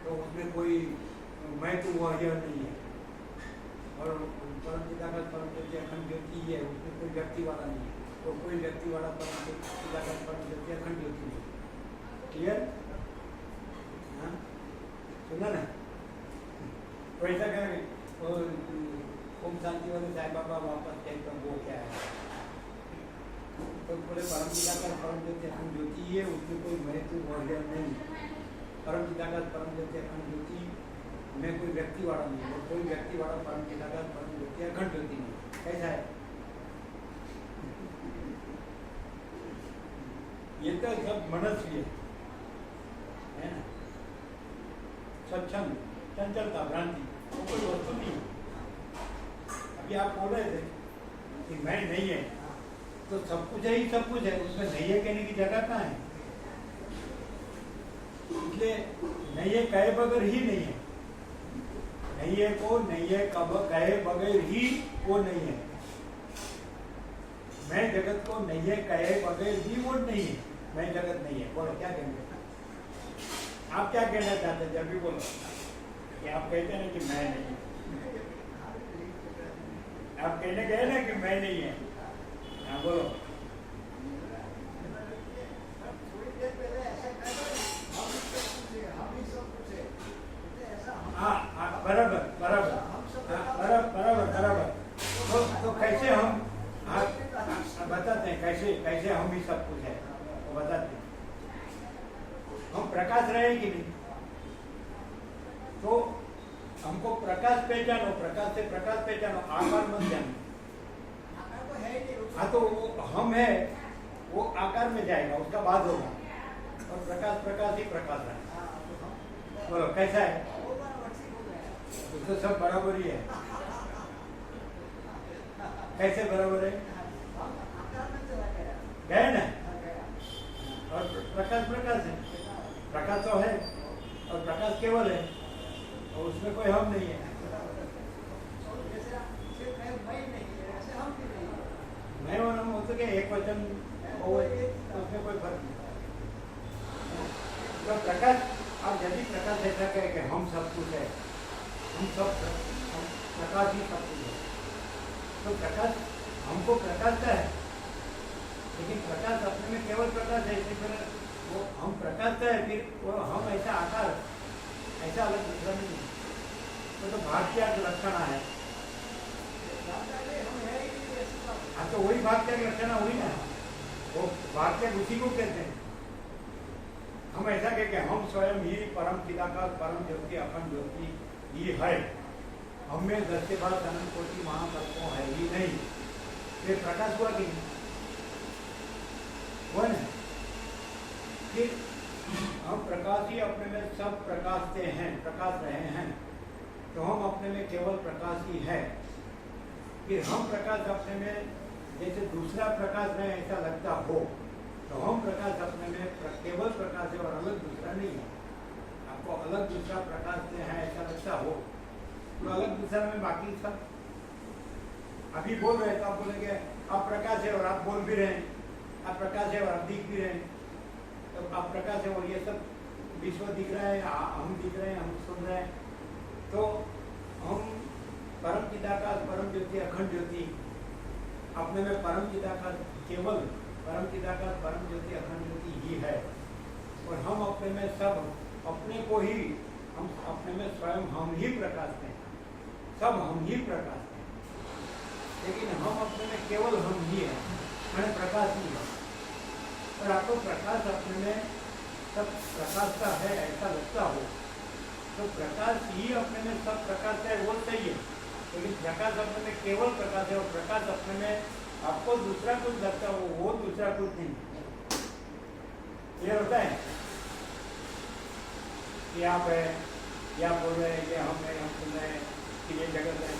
तो उसमें कोई मैं तो वह यह नहीं है और परम पिता का परम ज्योति अखंड ज्योति ये है उसमें कोई व्यक्ति वाला नहीं है तो कोई व्यक्ति वाला परम पिता का परम ज्योति अखंड ज्योति नहीं क्लियर हाँ सुना ना तो ऐसा करेंगे ओम शांति वाले साईं बाबा वापस कहीं पर वो क्या है तो बोले परम पिता का परम ज्योति अखंड ज्योति है उसमें कोई महत्व वगैरह नहीं परम पिता का परम ज्योति अखंड ज्योति में कोई व्यक्ति वाला नहीं है कोई व्यक्ति वाला परम पिता का परम ज्योति अखंड ज्योति नहीं कैसा है ये तो सब मनस्वी है ना सत्संग चंचलता भ्रांति वो कोई वस्तु नहीं है अभी आप बोल रहे थे कि मैं नहीं है तो सब कुछ है ही सब कुछ है उसमें नहीं है कहने की जगह कहाँ है इसलिए नहीं है कहे बगैर ही नहीं है नहीं है को नहीं है कब कहे बगैर ही वो नहीं है मैं जगत को नहीं है कहे बगैर ही वो नहीं है मैं जगत नहीं है बोलो क्या कहेंगे आप क्या कहना चाहते हैं जब भी बोलो कि आप कहते हैं कि मैं नहीं आप कहने गए ना कि मैं नहीं है हाँ बोलो थोड़ी देर पहले ऐसा कहा हम ही सब कुछ है ऐसा हाँ हाँ बराबर बराबर बराबर तो कैसे हम हाँ बताते हैं कैसे कैसे हम ही सब कुछ है वो बताते हैं हम प्रकाश रहे कि नहीं तो हमको प्रकाश पहचानो प्रकाश से प्रकाश पहचानो आकार मत जानो हाँ तो वो हम है वो आकार में जाएगा उसका बाद होगा और प्रकाश प्रकाश ही प्रकाश है बोलो कैसा है तो सब बराबर ही है कैसे बराबर है गए ना और प्रकाश प्रकाश है, प्रकाश तो है और प्रकाश केवल है और उसमें कोई हम नहीं है। जैसे सिर्फ मैं नहीं है, ऐसे हम भी नहीं है। मैं और हम होते क्या एक वचन हो, उसमें कोई फर्क नहीं। तो प्रकाश, अब यदि प्रकाश ऐसा कहे कि हम सब कुछ है, हम प्रकाश ही सब कुछ है, तो प्रकाश हमको प्रकाश का है, लेकिन प्रकाश अपने में केवल प्रकाश है। इसी तरह वो हम प्रकाश का है, फिर वो हम ऐसा आकार, ऐसा अलग दूसरा नहीं है। तो भाग क्या लक्षण है? हाँ, तो वही भाग त्याग लक्षण हुई ना, वो भाग त्याग उसी को कहते हैं। हम ऐसा कह के हम स्वयं ही परम चिदाकाश परम ज्योति अखंड ज्योति ही है, हमें दस के बाद अनंत कोटि महाकल्पों है ही नहीं, ये प्रकाश हुआ कि नहीं? हुआ ना? फिर हम प्रकाश ही अपने में सब प्रकाशते हैं, प्रकाश रहे हैं, तो हम अपने में केवल प्रकाश ही है। फिर हम प्रकाश अपने में जैसे दूसरा प्रकाश रहे ऐसा लगता हो, तो हम प्रकाश अपने में केवल प्रकाश है और अलग दूसरा नहीं है। आपको अलग दूसरा प्रकाश से है ऐसा लगता हो, तो अलग दूसरा में बाकी सब अभी बोल रहे हैं तो आप बोलेंगे आप प्रकाश है और आप बोल भी रहे हैं, आप प्रकाश है और आप दिख भी रहे हैं, तो आप प्रकाश है और ये सब विश्व दिख रहा है, हम दिख रहे हैं, हम सुन रहे हैं, तो हम परम चिदाकाश परम ज्योति अखंड ज्योति अपने में परम चिदाकाश केवल परम चिदाकाश परम ज्योति अखंड ज्योति ही है, और हम अपने में सब अपने को ही हम अपने में स्वयं हम ही प्रकाश हैं, सब हम ही प्रकाश हैं, लेकिन हम अपने में केवल हम ही है, मैंने प्रकाश ही है। और आपको प्रकाश अपने में सब प्रकाश का है ऐसा लगता हो, तो प्रकाश ही अपने में सब प्रकाश है वो सही है, लेकिन प्रकाश अपने में केवल प्रकाश है और प्रकाश अपने में आपको दूसरा कुछ लगता हो वो दूसरा कुछ नहीं। क्लियर होता है कि आप है या बोल रहे हैं, ये हम है, हम सुन रहे हैं कि ये जगत है,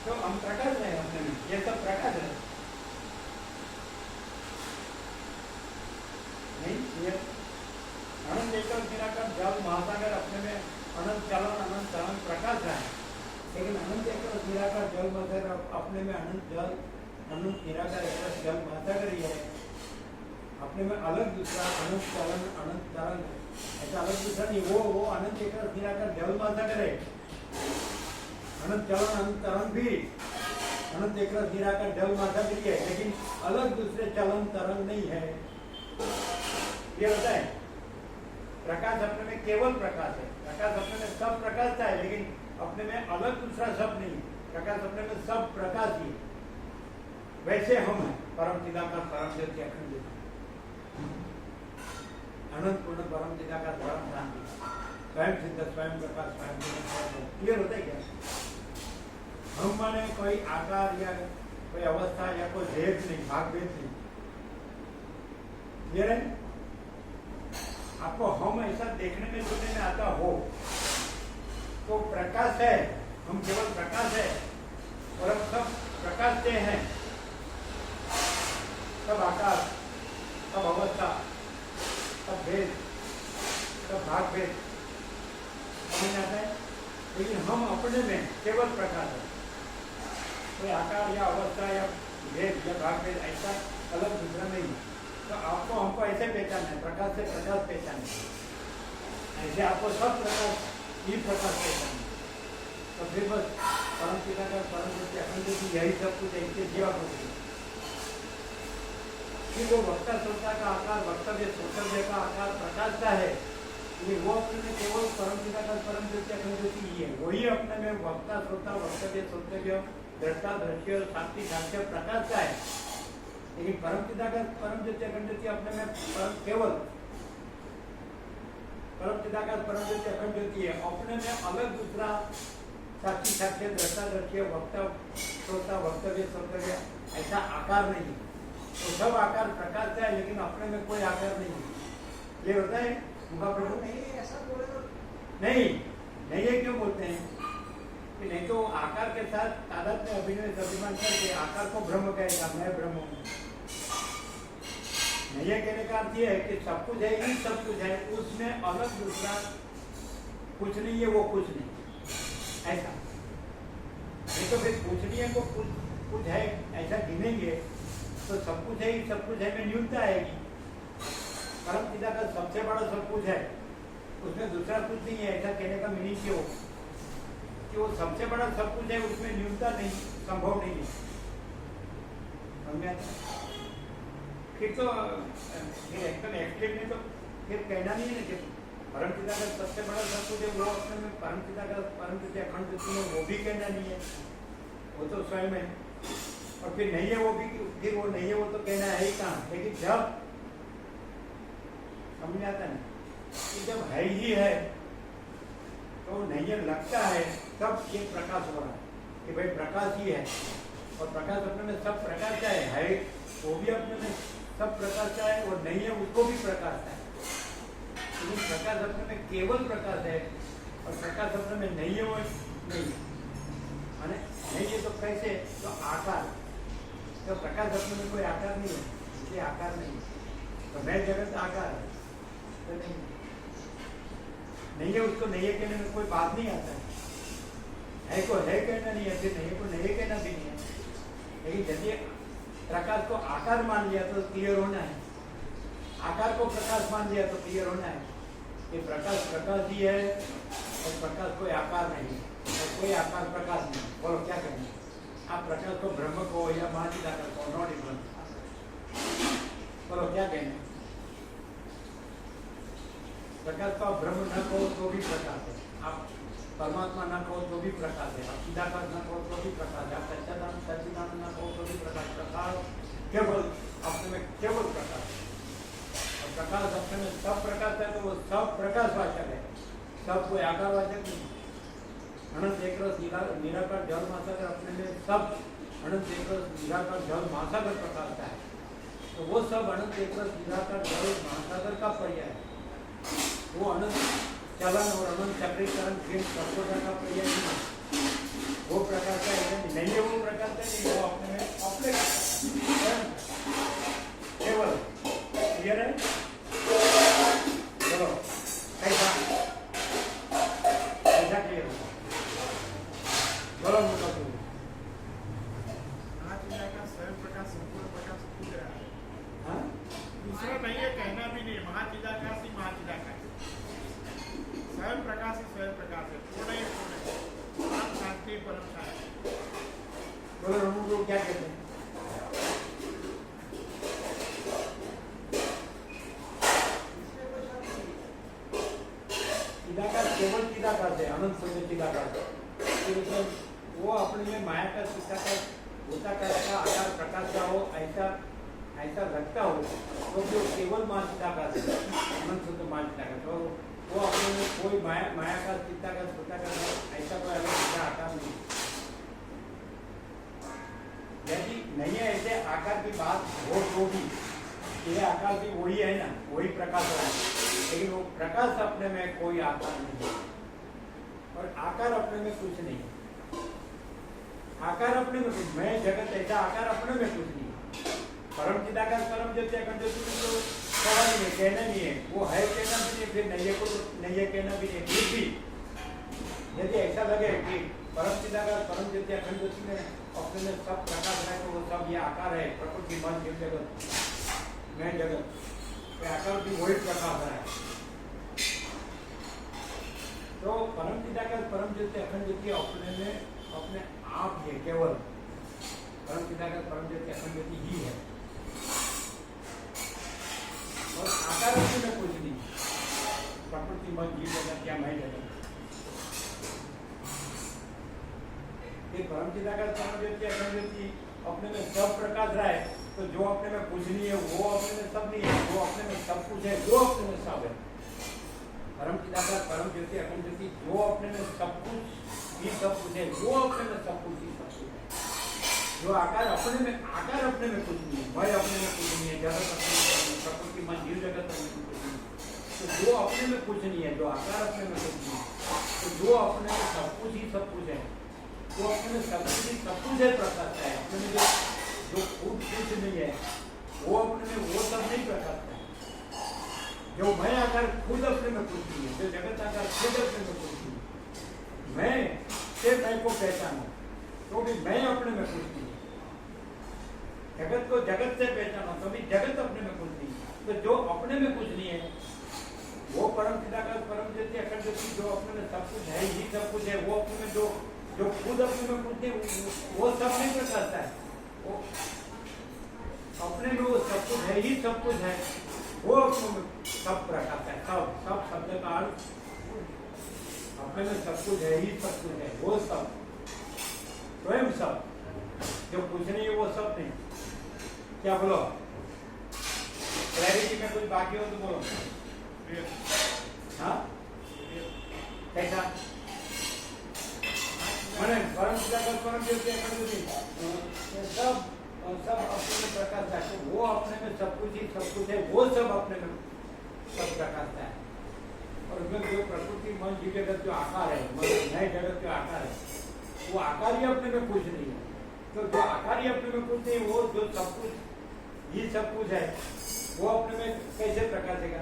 तो हम प्रकाश है अपने में, ये सब प्रकाश है नहीं। ये अनंत एकल निराकार जल महासागर अपने में अनंत चलन प्रकाश है, लेकिन अनंत एकल निराकार जल महासागर अपने में अनंत जल अनंत निराकार एक जल महासागर ही है, अपने में अलग दूसरा अनंत चलन अनंत तरंग ऐसा अलग दूसरा नहीं। वो अनंत एकल निराकार जल महासागर है, अनंत चलन अनंत तरंग भी अनंत एकल निराकार जल महासागर ही है, लेकिन अलग दूसरे चलन तरंग नहीं है। ये होता है प्रकाश अपने में केवल प्रकाश है, प्रकाश अपने में सब प्रकाश है, लेकिन अपने में अलग दूसरा सब नहीं, प्रकाश अपने में सब प्रकाश ही। वैसे हम हैं परम चिदाकाश परम ज्योति अखंड ज्योति अनंत पूर्ण परम चिदाकाश परम शांति स्वयं सिद्ध स्वयं प्रकाश स्वयं। क्लियर होता है क्या? हम माने कोई आकार या कोई अवस्था या कोई भेद नहीं, भाग भेद नहीं। क्लियर है? आपको हम ऐसा देखने में सुनने में आता हो तो प्रकाश है, हम केवल प्रकाश है और हम सब प्रकाश से हैं, सब आकार सब अवस्था सब भेद सब भाग भेद समझ आता है, लेकिन हम अपने में केवल प्रकाश है, कोई आकार या अवस्था या भेद या भाग भेद ऐसा अलग दूसरा नहीं है। तो आपको हमको ऐसे पहचान है, प्रकाश से प्रकाश पहचान है, ऐसे आपको सब प्रकाश ही प्रकाश पहचान है। तो फिर बस परम चिदाकाश परम ज्योति अखंड ज्योति यही सब कुछ ऐसे जीवा होती है। फिर वो वक्ता श्रोता का आकार वक्तव्य श्रोतव्य का आकार प्रकाश का है, ये वो अपने में केवल परम चिदाकाश परम ज्योति अखंड ज्योति ही है, वही अपने में वक्ता श्रोता वक्तव्य श्रोतव्य दृष्टा दृश्य साक्षी साक्ष्य प्रकाश का है, लेकिन परम चिदाकाश परम ज्योति अखंड ज्योति अपने में केवल परम चिदाकाश परम ज्योति अखंड ज्योति है, अपने में अलग दूसरा साक्षी साक्ष्य दृष्टा दृश्य वक्ता श्रोता वक्तव्य श्रोतव्य ऐसा आकार नहीं है। तो सब आकार प्रकाश का है, लेकिन अपने में कोई आकार नहीं है। ये होता है मुखा प्रभु नहीं ऐसा बोले तो नहीं नहीं है, क्यों बोलते हैं कि नहीं तो आकार के साथ तादाद में अभिनय अभिमान करके आकार को ब्रह्म कहेगा, मैं ब्रह्म हूँ। नहीं है कहने का अर्थ ये है कि सब कुछ है, ही सब कुछ है, उसमें अलग दूसरा कुछ नहीं है, वो कुछ नहीं, ऐसा नहीं। तो फिर पूछनीय को कुछ है ऐसा गिनेंगे तो सब कुछ है, ही सब कुछ है में न्यूनता आएगी। परम पिता का सबसे बड़ा सब कुछ है, उसमें दूसरा कुछ नहीं है, ऐसा कहने का मीनिंग क्यों कि वो सबसे बड़ा सब कुछ है, उसमें न्यूनता नहीं, संभव नहीं है। समझ आता? फिर तो फिर एकदम एक्सट्रीम में तो फिर कहना नहीं है ना कि परम पिता का सबसे बड़ा सब कुछ है, वो अपने में परम पिता का परम पिता अखंड ज्योति में वो भी कहना नहीं है, वो तो स्वयं है। और फिर नहीं है वो भी, फिर वो नहीं है वो तो कहना है ही कहाँ। लेकिन जब समझ आता है कि जब है ही है तो नहीं है लगता है, तब ये प्रकाश हो रहा है कि भाई प्रकाश ही है। और प्रकाश अपने में सब प्रकाश का है वो भी अपने में सब प्रकाश का है, और नहीं है उसको भी प्रकाश है। लेकिन प्रकाश अपने में केवल प्रकाश है और प्रकाश अपने में नहीं है वो नहीं। माने नहीं है तो कैसे, तो आकार, तो प्रकाश अपने में कोई आकार नहीं है, इसलिए आकार नहीं है। तो मैं जगत आकार है तो नहीं है, उसको नहीं है कहने में कोई बात नहीं आता है को है कहना नहीं है, फिर नहीं को नहीं कहना भी नहीं है। लेकिन यदि प्रकाश को आकार मान लिया तो क्लियर होना है, आकार को प्रकाश मान लिया तो क्लियर होना है कि प्रकाश प्रकाश ही है और प्रकाश कोई आकार नहीं और कोई आकार प्रकाश नहीं। बोलो क्या कहना है? आप प्रकाश को ब्रह्म को या महाचिदाकार को नॉट डिफरेंट, बोलो क्या कहना है? प्रकाश को आप ब्रह्म न कहो तो भी प्रकाश है, आप परमात्मा न कहो तो भी प्रकाश है, आप चिदाकार न कहो तो भी प्रकाश है, आप सच्चिदानंद न कहो तो भी प्रकाश। प्रकाश केवल अपने में केवल प्रकाश है, और प्रकाश अपने में सब प्रकाश है, तो वो सब प्रकाशवाचक है, सब कोई आकारवाचक नहीं। अनंत एक रस निराकार जल महासागर अपने में सब अनंत एक रस निराकार जल महासागर प्रकाश का है, तो वो सब अनंत एक रस निराकार जल महासागर का पर्याय है। वो अनंत चलन और अनंत चक्रीकरण फिर सर्वोदय का पर्याय नहीं, वो प्रकार का नहीं है, वो प्रकार का नहीं, वो अपने में अपने केवल क्लियर है। चलो कैसा कैसा क्लियर होगा, बोलो मुझे तो महाचिदा का स्वयं प्रकाश संपूर्ण प्रकाश खुद रहा है, हाँ दूसरा नहीं है, कहना भी नहीं। महाचिदाकाश ही महाचिदाकाश, स्वयं प्रकाश ही स्वयं प्रकाश है, पूर्ण ही पूर्ण है, परम शांति परम शांति। बोलो रमू को क्या कहते हैं? चिदाकाश केवल चिदाकाश है, अनंत शून्य चिदाकाश है। वो अपने में माया का चिदाकाश भूताकाश का आकार प्रकाश का हो, ऐसा ऐसा लगता हो तो जो केवल मां चिदाकाश है, अनंत शून्य मां चिदाकाश, तो वो अपने में कोई माया का चिदाकाश भूताकाश ऐसा कोई अलग आकार नहीं। यदि नहीं है ऐसे आकार की बात हो तो भी ये आकार भी वही है ना, वही प्रकाश है, लेकिन वो प्रकाश अपने में कोई आकार नहीं है और आकार अपने में कुछ नहीं है। आकार अपने में कुछ, मैं जगत ऐसा आकार अपने में कुछ नहीं है। परम चिदाकाश परम ज्योति अखंड ज्योति तो सवाल नहीं है, कहना नहीं है, वो है कहना भी नहीं, फिर नहीं है को नहीं है कहना भी नहीं। फिर भी यदि ऐसा लगे कि परम चिदाकाश परम ज्योति अखंड ज्योति में अपने में सब प्रकाश है तो वो सब ये आकार है, प्रकृति मन जीव जगत मैं जगत, ये आकार भी वही प्रकाश है। तो परम चिदाकाश परम ज्योति अखंड ज्योति अपने में अपने आप है, केवल परम चिदाकाश परम ज्योति अखंड ज्योति ही है और आकार अपने में कुछ नहीं, प्रकृति मन जीव जगत या मैं जगत। परम चिदाकाश परम ज्योति अखंड ज्योति अपने में सब प्रकाश रहा है, तो जो अपने में कुछ नहीं है वो अपने में सब नहीं है, वो अपने में सब कुछ है जो अपने में सब है। परम चिदाकाश परम ज्योति अखंड ज्योति जो अपने में सब कुछ ही सब कुछ है, जो अपने में सब कुछ ही सब कुछ है। जो आकार अपने में कुछ नहीं है, भय अपने में कुछ नहीं है, जगत अपने में, प्रकृति मन जीव जगत अपने में कुछ नहीं, तो जो अपने में कुछ नहीं है, जो आकार अपने में कुछ नहीं है, तो जो अपने में सब कुछ ही सब कुछ है, वो अपने में सब कुछ है प्रकाश है। अपने में जो खुद कुछ नहीं है वो अपने में वो सब नहीं प्रकाशता है। जो मैं आकार खुद अपने में कुछ नहीं है, जो जगत आकार खुद अपने में कुछ नहीं है, मैं से मैं को पहचानो तो भी मैं अपने में कुछ नहीं है। जगत को जगत से पहचानो तो भी जगत अपने में कुछ नहीं है। तो जो अपने में कुछ नहीं है वो परम चिदाकाश परम ज्योति अखंड ज्योति जो अपने में सब कुछ है ही सब कुछ है, वो अपने में जो जो खुद अपने में कुछ नहीं वो सब नहीं प्रकाशता है। वो अपने में वो सब कुछ है ही सब कुछ है, वो अपने में सब प्रकाशता है। सब सब शब्द का अर्थ अपने में सब कुछ है ही सब कुछ है, वो सब स्वयं सब जो कुछ नहीं है वो सब नहीं। क्या बोलो? क्लैरिटी में कुछ बाकी हो तो बोलो। हाँ कैसा मैंने परम चिदाकाश परम ज्योति अखंड ज्योति सब सब अपने में प्रकाशता है। वो अपने में सब कुछ ही सब कुछ है, वो सब अपने में सब प्रकाशता है। और उसमें जो प्रकृति मन जीव जगत जो आकार है, नए जगत जो आकार है, वो आकार ही अपने में कुछ नहीं है। तो जो आकार ही अपने में कुछ नहीं, वो जो सब कुछ ही सब कुछ है वो अपने में कैसे प्रकाशेगा?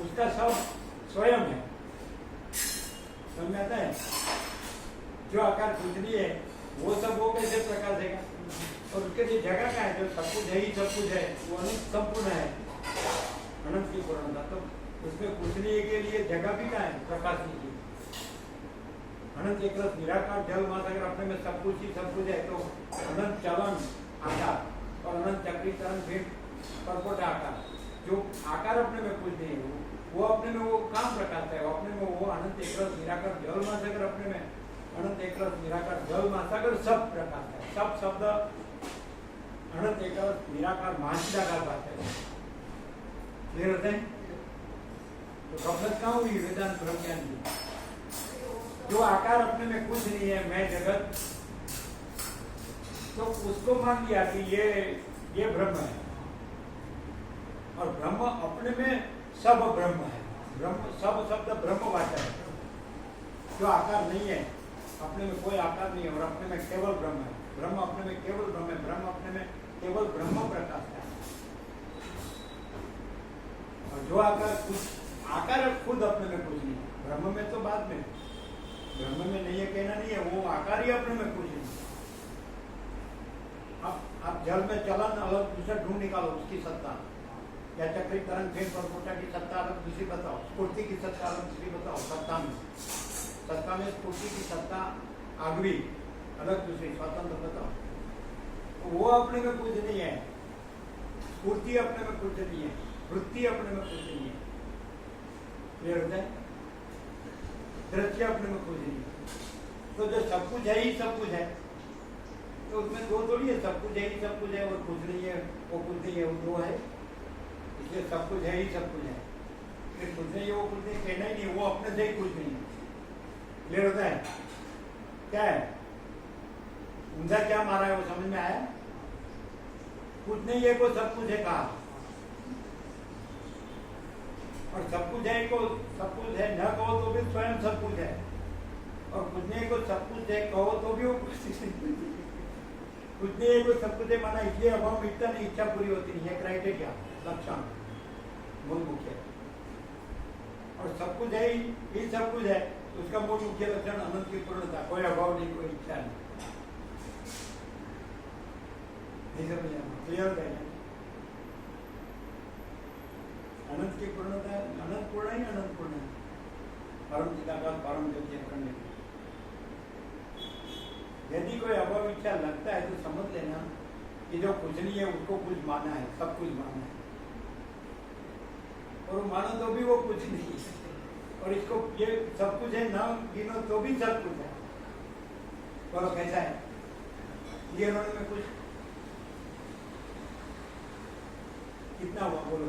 उसका सब स्वयं है। समझ में आता है? जो आकार कुछ नहीं है वो सब वो कैसे प्रकाशेगा? और उसके लिए जगह का है जो सब कुछ है ही सब कुछ है, वो अनंत संपूर्ण है, अनंत की पूर्णता। तो उसमें कुछ नहीं के लिए जगह भी क्या है? प्रकाश की अनंत एक रस निराकार जल महासागर अपने में सब कुछ ही सब कुछ है। तो अनंत चलन आकार और अनंत चक्री चरण भेद परपोट आकार, जो आकार अपने में कुछ नहीं है वो अपने में वो काम प्रकाशता है। वो अपने में वो अनंत एक रस निराकार जल महासागर अपने में अनंत एक रस निराकार जल महासागर सब प्रकाशता है। सब शब्द अनंत एक रस निराकार महाचिदाकार बात है। क्लियर होते हैं? तो गफलत कहाँ हुई वेदांत ब्रह्म ज्ञान की? जो आकार अपने में कुछ नहीं है, मैं जगत, तो उसको मान लिया कि ये ब्रह्म है। और ब्रह्म अपने में सब ब्रह्म है। ब्रह्म सब शब्द ब्रह्मवाचक है। जो आकार नहीं है, अपने में कोई आकार नहीं है और अपने में केवल ब्रह्म है। ब्रह्म अपने में केवल ब्रह्म है। ब्रह्म अपने में केवल ब्रह्म प्रकाशता है। और जो आकार कुछ आकार खुद अपने में कुछ नहीं है। ब्रह्म में तो बाद में, ब्रह्म में नहीं है कहना नहीं है, वो आकार ही अपने में कुछ नहीं। अब आप जल में चलन अलग दूसरा ढूंढ निकालो उसकी सत्ता, या चक्री तरंग फेर परपोटा की सत्ता अलग दूसरी बताओ, स्फूर्ति की सत्ता अलग दूसरी बताओ। सत्ता में स्फूर्ति की सत्ता आगवी अलग दूसरी स्वतंत्र बताओ। तो वो अपने में कुछ नहीं है। स्फूर्ति अपने में कुछ नहीं है, वृत्ति अपने में कुछ नहीं है। क्लियर होता है? दृश्य अपने में कुछ नहीं है। तो जो सब कुछ है ही सब कुछ है, तो उसमें दो थोड़ी है, सब कुछ है ही सब कुछ है और कुछ नहीं है वो कुछ नहीं है, वो दो है। इसलिए सब कुछ है ही सब कुछ है, फिर कुछ नहीं है वो कुछ नहीं कहना ही नहीं, वो अपने से ही कुछ नहीं है। क्लियर होता है? क्या है ऊंधा क्या मारा है वो समझ में आया? कुछ नहीं है को सब कुछ है कहा, और सब कुछ है को सब कुछ है न कहो तो भी स्वयं सब कुछ है, और कुछ नहीं को सब कुछ है कहो तो भी वो कुछ नहीं को सब कुछ है माना। इसलिए अभाव मिटता नहीं, इच्छा पूरी होती नहीं है। क्राइटेरिया लक्षण मूल मुख्य, और सब कुछ है ही सब कुछ है, उसका मूल मुख्य लक्षण अनंत की पूर्णता। कोई अभाव नहीं, कोई इच्छा नहीं समझ क्लियर है? अनंत की पूर्णता, अनंत पूर्ण है, अनंत पूर्ण है, परम चिदाकाश परम ज्योति अखंड। यदि कोई अभाव इच्छा लगता है तो समझ लेना कि जो कुछ नहीं है उसको कुछ माना है, सब कुछ माना है, और मानो तो भी वो कुछ नहीं है, और इसको ये सब कुछ है ना गिनो तो भी सब कुछ है। बोलो कैसा है? ये उन्होंने में कुछ कितना हुआ बोलो?